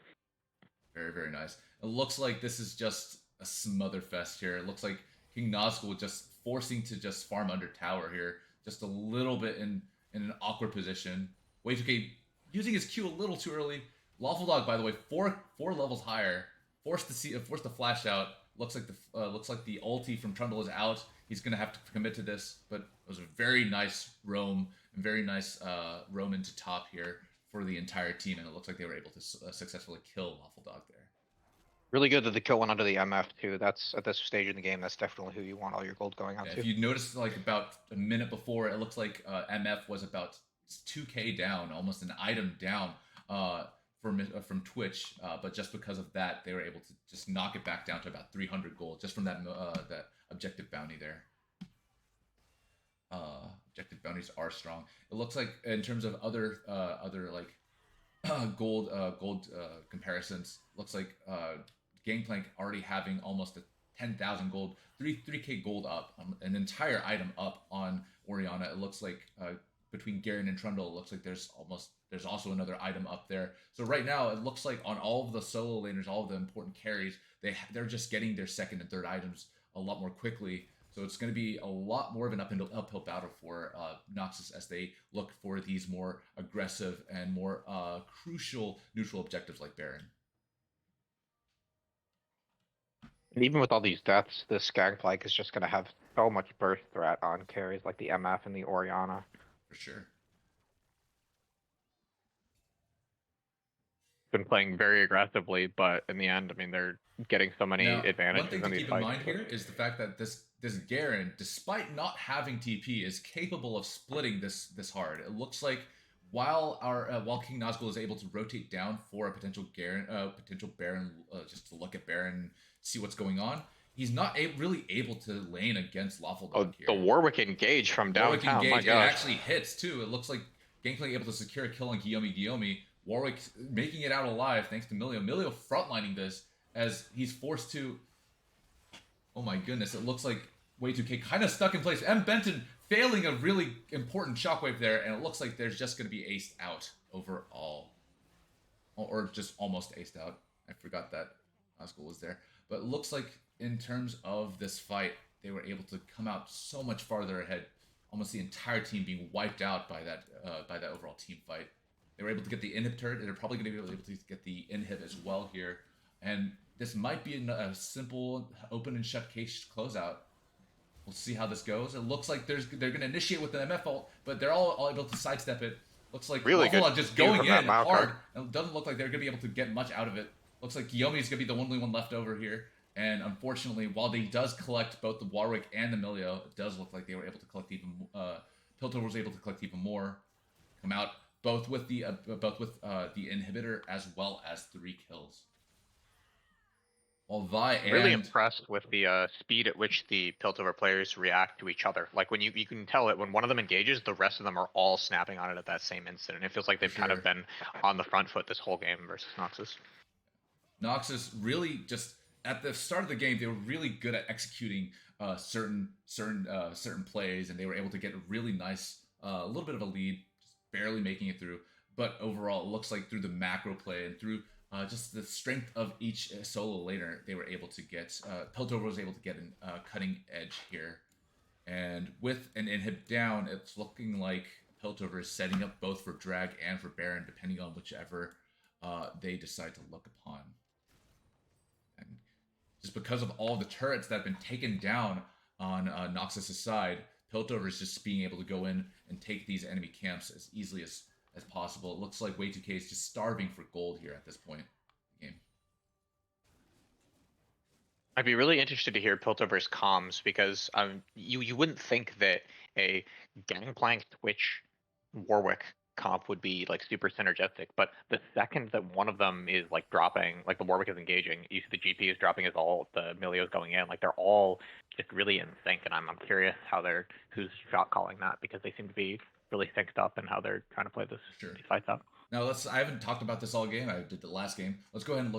Very, very nice. It looks like this is just a smother fest here. It looks like King Nazgul just forcing to just farm under tower here. Just a little bit in an awkward position. Way2K using his Q a little too early. Lawful Dog, by the way, four levels higher. Forced the flash out. Looks like the ulti from Trundle is out. He's gonna have to commit to this, but it was a very nice roam and very nice roam into top here for the entire team, and it looks like they were able to successfully kill Lawful Dog there. Really good that the kill went onto the MF too. That's at this stage in the game. That's definitely who you want all your gold going out to. If you notice, like about a minute before, it looks like MF was about 2K down, almost an item down from Twitch. But just because of that, they were able to just knock it back down to about 300 gold just from that objective bounty there. Objective bounties are strong. It looks like in terms of other like gold comparisons, looks like Gangplank already having almost a 10,000 gold, 3k gold up, an entire item up on Orianna. It looks like between Garen and Trundle, it looks like there's also another item up there. So right now, it looks like on all of the solo laners, all of the important carries, they're just getting their second and third items a lot more quickly. So it's going to be a lot more of an uphill battle for Noxus as they look for these more aggressive and more crucial neutral objectives like Baron. And even with all these deaths, this Gangplank is just going to have so much burst threat on carries like the MF and the Orianna. For sure. Been playing very aggressively, but in the end, I mean, they're getting so many advantages. One thing to keep in mind here is the fact that this Garen, despite not having TP, is capable of splitting this hard. It looks like while King Nazgul is able to rotate down for a potential Baron, just to look at Baron, see what's going on, he's not really able to lane against Lawful Dog here. The Warwick engage from downtown. Warwick engage, it actually hits too. It looks like Gangplank able to secure a kill on Guillaume. Warwick making it out alive thanks to Milio. Milio frontlining this as he's forced to. Oh my goodness! It looks like Way2K kind of stuck in place. M. Benton failing a really important shockwave there, and it looks like there's just going to be aced out overall, or just almost aced out. I forgot that Nazgul was there, but it looks like in terms of this fight, they were able to come out so much farther ahead. Almost the entire team being wiped out by that overall team fight. They were able to get the inhib turret. They're probably going to be able to get the inhib as well here. And this might be a simple open and shut case closeout. We'll see how this goes. It looks like they're going to initiate with the MF ult, but they're all able to sidestep it. Looks like really good just going in hard. It doesn't look like they're going to be able to get much out of it. Looks like Guillaume's going to be the only one left over here. And unfortunately, while they does collect both the Warwick and the Milio, it does look like they were able to collect even. Piltover was able to collect even more. Come out both with the inhibitor as well as 3 kills. While Vi really impressed with the speed at which the Piltover players react to each other. Like when you can tell it when one of them engages, the rest of them are all snapping on it at that same instant. And it feels like they've kind of been on the front foot this whole game versus Noxus. Noxus really just at the start of the game, they were really good at executing certain plays, and they were able to get a really nice, a little bit of a lead, just barely making it through. But overall, it looks like through the macro play and through just the strength of each solo laner, they were able to get. Piltover was able to get a cutting edge here, and with an inhib down, it's looking like Piltover is setting up both for drag and for Baron, depending on whichever they decide to look upon. And just because of all the turrets that have been taken down on Noxus' side, Piltover is just being able to go in and take these enemy camps as easily as possible. It looks like Way2K is just starving for gold here at this point in the game. I'd be really interested to hear Piltover's comms because you wouldn't think that a Gangplank Twitch Warwick comp would be like super synergistic, but the second that one of them is like dropping, like the Warwick is engaging, you see the GP is dropping his ult, the Milio's going in, like they're all just really in sync, and I'm curious how who's shot calling that because they seem to be really synced up in how they're trying to play these fights out. Now I haven't talked about this all game. I did the last game. Let's go ahead and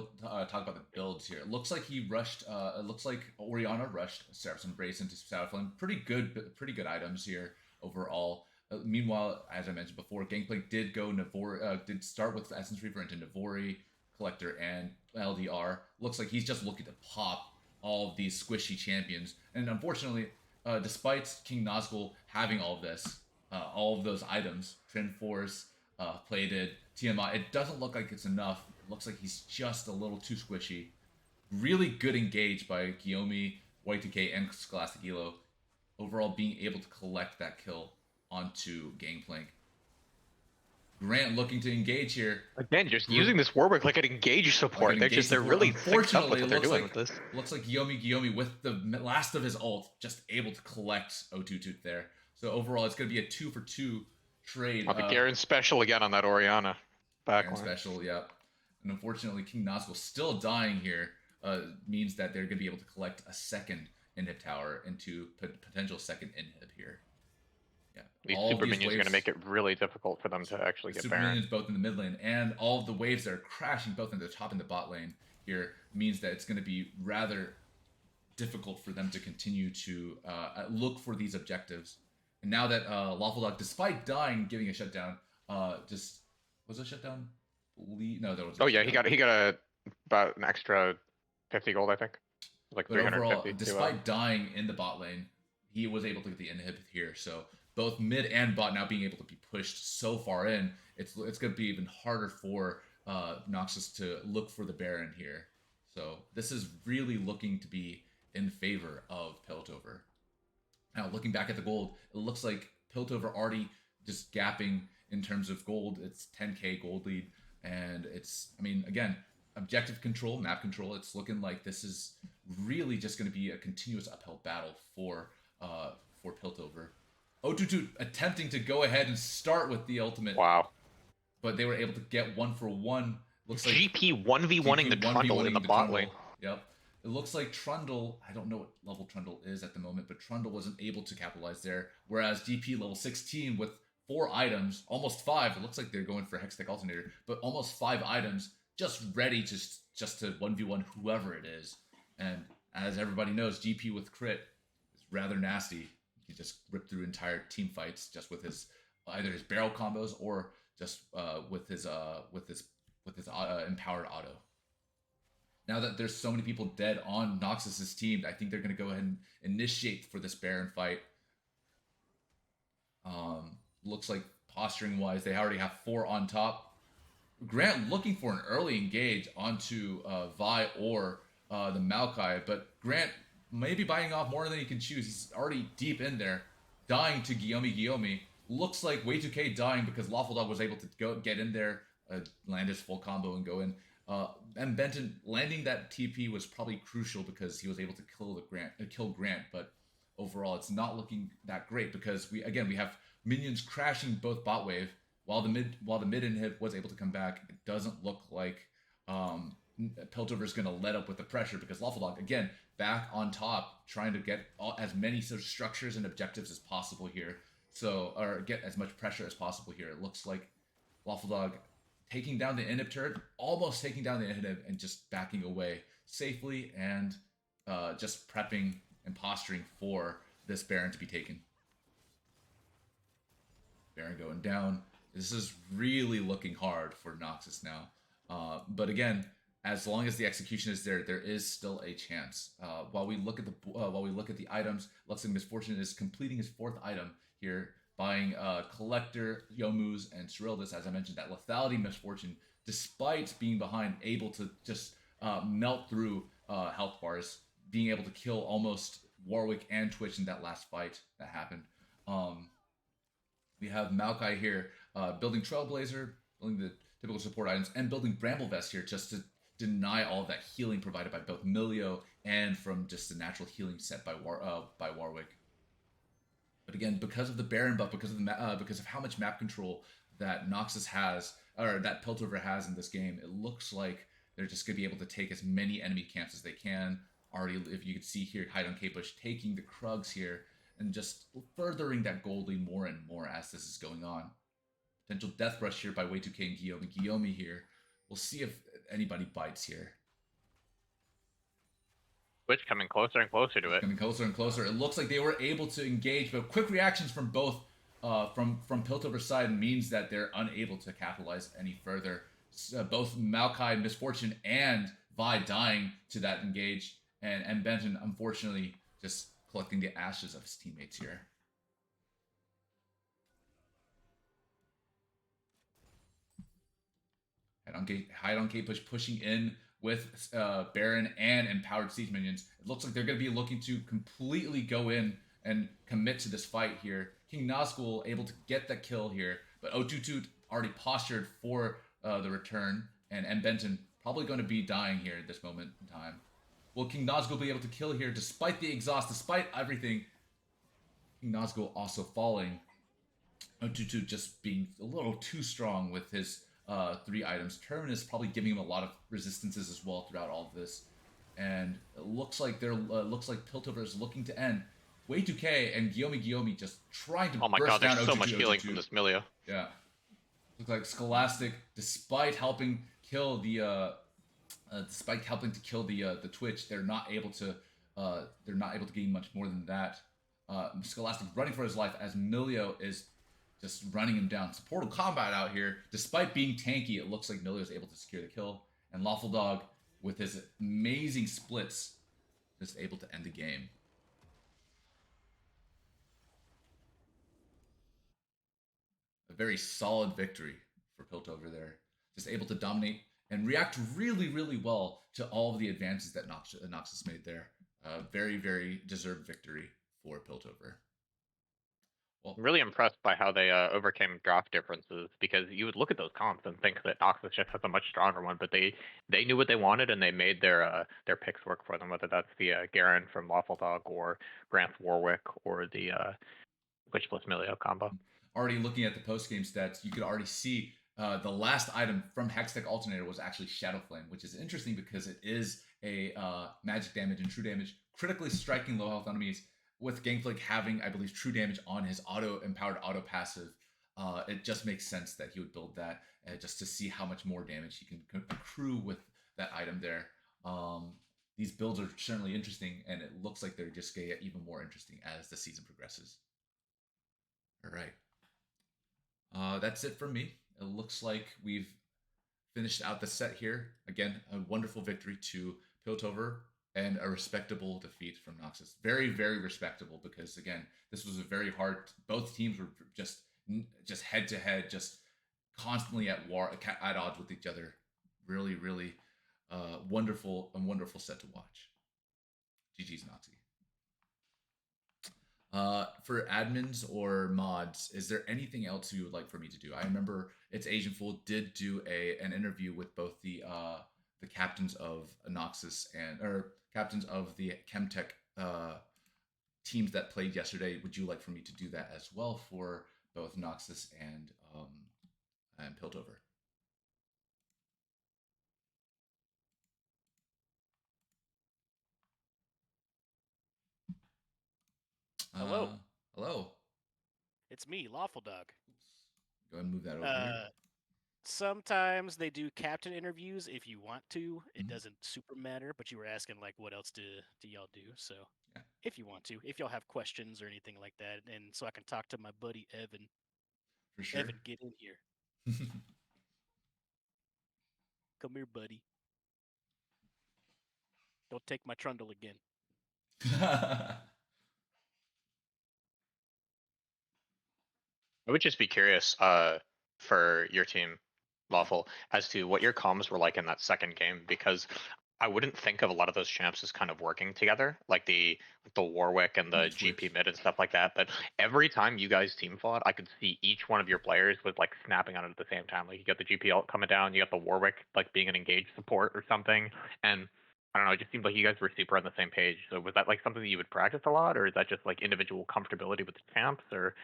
talk about the builds here. It looks like he rushed. It looks like Orianna rushed Seraph's Embrace into Shadow Flame. Pretty good items here overall. Meanwhile, as I mentioned before, Gangplank did go Navori. Did start with Essence Reaver into Navori, Collector, and LDR. Looks like he's just looking to pop all of these squishy champions. And unfortunately, despite King Nazgul having all of this, all of those items, Trend Force, Plated, TMI, it doesn't look like it's enough. It looks like he's just a little too squishy. Really good engage by Guillaume, Y2K, and Scholastic Elo. Overall, being able to collect that kill onto Gangplank. Grant looking to engage here. Again, just using this Warwick like an engage support. They're really unfortunately, what they're doing with this. Looks like Guillaume with the last of his ult just able to collect O2 there. So overall, it's going to be a 2-for-2 trade. The Garen special again on that Orianna. Garen special, yeah. And unfortunately, King Nazgul still dying here means that they're going to be able to collect a second inhib tower into potential second inhib here. Yeah, these super minions are going to make it really difficult for them to actually get Baron. Minions both in the mid lane, and all of the waves that are crashing both in the top and the bot lane here means that it's going to be rather difficult for them to continue to look for these objectives. And now that Lawful Dog, despite dying, giving a shutdown, was a shutdown? No, there was. Oh yeah, he got about an extra 50 gold, I think. Like 350. Overall, despite dying in the bot lane, he was able to get the inhib here. So both mid and bot now being able to be pushed so far in, it's going to be even harder for Noxus to look for the Baron here. So this is really looking to be in favor of Piltover. Now, looking back at the gold, it looks like Piltover already just gapping in terms of gold. It's 10k gold lead, and it's, I mean, again, objective control, map control, it's looking like this is really just going to be a continuous uphill battle for Piltover. O2 attempting to go ahead and start with the ultimate. Wow. But they were able to get 1-for-1. Looks like GP 1v1ing the Trundle in the bot lane. Yep. It looks like Trundle, I don't know what level Trundle is at the moment, but Trundle wasn't able to capitalize there. Whereas GP level 16 with 4 items, almost 5, it looks like they're going for Hextech Alternator, but almost 5 items, just ready just to 1v1 whoever it is. And as everybody knows, GP with crit is rather nasty. He just ripped through entire team fights just with his either his barrel combos or just with his empowered auto. Now that there's so many people dead on Noxus's team, I think they're going to go ahead and initiate for this Baron fight. Looks like posturing wise, they already have 4 on top. Grant looking for an early engage onto Vi or the Maokai, but Grant may be biting off more than he can choose. He's already deep in there, dying to Guillaume. Looks like Way2K dying because Lawful Dog was able to get in there, land his full combo and go in. And Benton landing that TP was probably crucial because he was able to kill Grant, but overall it's not looking that great because we have minions crashing both bot wave while the mid inhib was able to come back. It doesn't look like Piltover's going to let up with the pressure because Lawful Dog again back on top trying to get as many sort of structures and objectives as possible here. Or get as much pressure as possible here. It looks like Lawful Dog taking down the inhib turret, almost taking down the inhib and just backing away safely and just prepping and posturing for this Baron to be taken. Baron going down. This is really looking hard for Noxus now. But again, as long as the execution is there, there is still a chance. While we look at the items, looks like Misfortune is completing his 4th item here, buying Collector, Yomu's, and Cerildus. As I mentioned, that lethality Misfortune, despite being behind, able to just melt through health bars, being able to kill almost Warwick and Twitch in that last fight that happened. We have Maokai here building Trailblazer, building the typical support items, and building Bramble Vest here just to deny all that healing provided by both Milio and from just the natural healing set by Warwick. But again, because of the Baron buff, because of how much map control that Noxus has, or that Piltover has in this game, it looks like they're just going to be able to take as many enemy camps as they can. Already, if you can see here, Hide on K-Bush taking the Krugs here and just furthering that Goldie more and more as this is going on. Potential Death Rush here by Way2K and Guillaume. Guillaume here. We'll see if anybody bites here. Twitch coming closer and closer to it. Coming closer and closer. It looks like they were able to engage, but quick reactions from both from Piltover's side means that they're unable to capitalize any further. Both Maokai, Misfortune, and Vi dying to that engage, and Benton unfortunately just collecting the ashes of his teammates here. Hide on K-Push pushing in with Baron and Empowered Siege Minions. It looks like they're going to be looking to completely go in and commit to this fight here. King Nazgul able to get the kill here, but O22 already postured for the return, and Benton probably going to be dying here at this moment in time. Will King Nazgul be able to kill here despite the exhaust, despite everything? King Nazgul also falling. O22 just being a little too strong with his 3 items. Terminus probably giving him a lot of resistances as well throughout all of this. And it looks like Piltover is looking to end. Way2K and Guillaume just trying to Oh my burst god, down there's O22, so much healing O22. from this Milio. Yeah. Looks like Scholastic, despite helping kill the Twitch, they're not able to gain much more than that. Scholastic running for his life as Milio is just running him down. It's a Portal Combat out here. Despite being tanky, it looks like Milio is able to secure the kill. And Lawful Dog, with his amazing splits, just able to end the game. A very solid victory for Piltover there. Just able to dominate and react really, really well to all of the advances that Noxus made there. Very, very deserved victory for Piltover. Well, I'm really impressed by how they overcame draft differences, because you would look at those comps and think that Noxus just has a much stronger one, but they knew what they wanted and they made their picks work for them, whether that's the Garen from Lawful Dog or Grant Warwick or the Witch plus Milio combo. Already looking at the post-game stats, you could already see the last item from Hextech Alternator was actually Shadow Flame, which is interesting because it is a magic damage and true damage, critically striking low health enemies, with Gangplank having, I believe, true damage on his empowered auto passive. It just makes sense that he would build that just to see how much more damage he can accrue with that item there. These builds are certainly interesting, and it looks like they're just going to get even more interesting as the season progresses. All right. That's it from me. It looks like we've finished out the set here. Again, a wonderful victory to Piltover and a respectable defeat from Noxus. Very, very respectable, because again, this was a very hard. Both teams were just head to head, just constantly at odds with each other. Really, really wonderful set to watch. GG's Noxy. For admins or mods, is there anything else you would like for me to do? I remember It's Asian Fool did do an interview with both the captains of Noxus or captains of the Chemtech teams that played yesterday. Would you like for me to do that as well for both Noxus and Piltover? Hello. Hello. It's me, Lawful Dog. Go ahead and move that over here. Sometimes they do captain interviews if you want to. It Mhm. doesn't super matter, but you were asking like what else do y'all do? So Yeah. if you want to, if y'all have questions or anything like that, and so I can talk to my buddy Evan. For sure. Evan, get in here. Come here, buddy. Don't take my trundle again. I would just be curious for your team, Lawful, as to what your comms were like in that second game, because I wouldn't think of a lot of those champs as kind of working together, like the Warwick and the GP Twitch. mid and stuff like that. But every time you guys team fought, I could see each one of your players was like snapping on it at the same time. Like you got the GP ult coming down, you got the Warwick like being an engaged support or something, and I don't know. It just seemed like you guys were super on the same page. So was that like something that you would practice a lot, or is that just like individual comfortability with the champs, or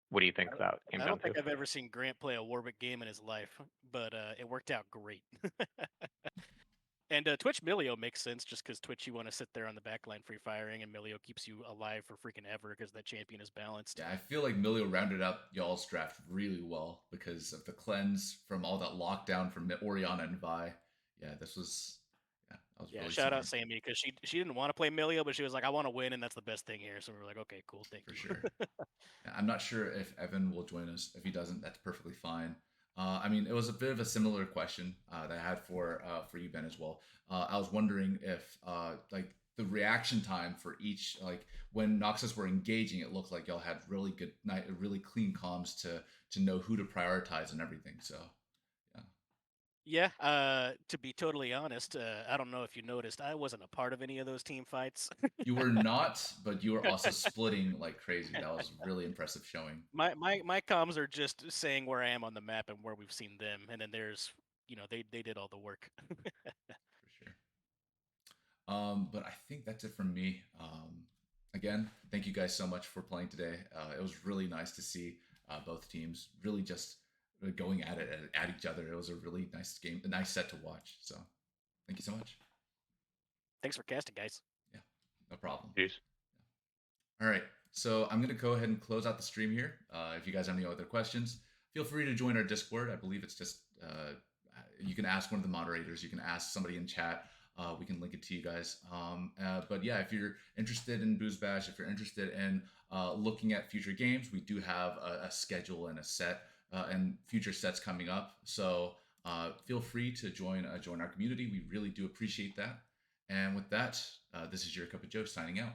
what do you think that came I down don't to? think I've ever seen Grant play a Warwick game in his life, but it worked out great. And Twitch Milio makes sense just because Twitch you want to sit there on the backline free firing, and Milio keeps you alive for freaking ever because that champion is balanced. Yeah, I feel like Milio rounded up y'all's draft really well because of the cleanse from all that lockdown from Oriana and Vi. Yeah, this was that was Yeah, really shout out smart Sammy because she didn't want to play Milio, but she was like, I want to win, and that's the best thing here. So we were like, okay, cool, thank for you. sure. Yeah, I'm not sure if Evan will join us. If he doesn't, that's perfectly fine. I mean, it was a bit of a similar question that I had for you, Ben, as well. I was wondering if like the reaction time for each, like when Noxus were engaging, it looked like y'all had really good night, really clean comms to know who to prioritize and everything. So yeah, Yeah, to be totally honest, I don't know if you noticed, I wasn't a part of any of those team fights. you were not, but you were also splitting like crazy. That was really impressive showing. My comms are just saying where I am on the map and where we've seen them, and then there's they did all the work. For sure. But I think that's it from me. Again, thank you guys so much for playing today. It was really nice to see both teams really just going at it at each other. It was a really nice game, a nice set to watch. So thank you so much. Thanks for casting, guys. Yeah, no problem. Jeez. All right, so I'm going to go ahead and close out the stream here. If you guys have any other questions, feel free to join our Discord. I believe it's just you can ask one of the moderators. You can ask somebody in chat. We can link it to you guys. But yeah, if you're interested in Booze Bash, if you're interested in looking at future games, we do have a schedule and a set and future sets coming up. So feel free to join our community. We really do appreciate that. And with that, this is your Cup of Joe signing out.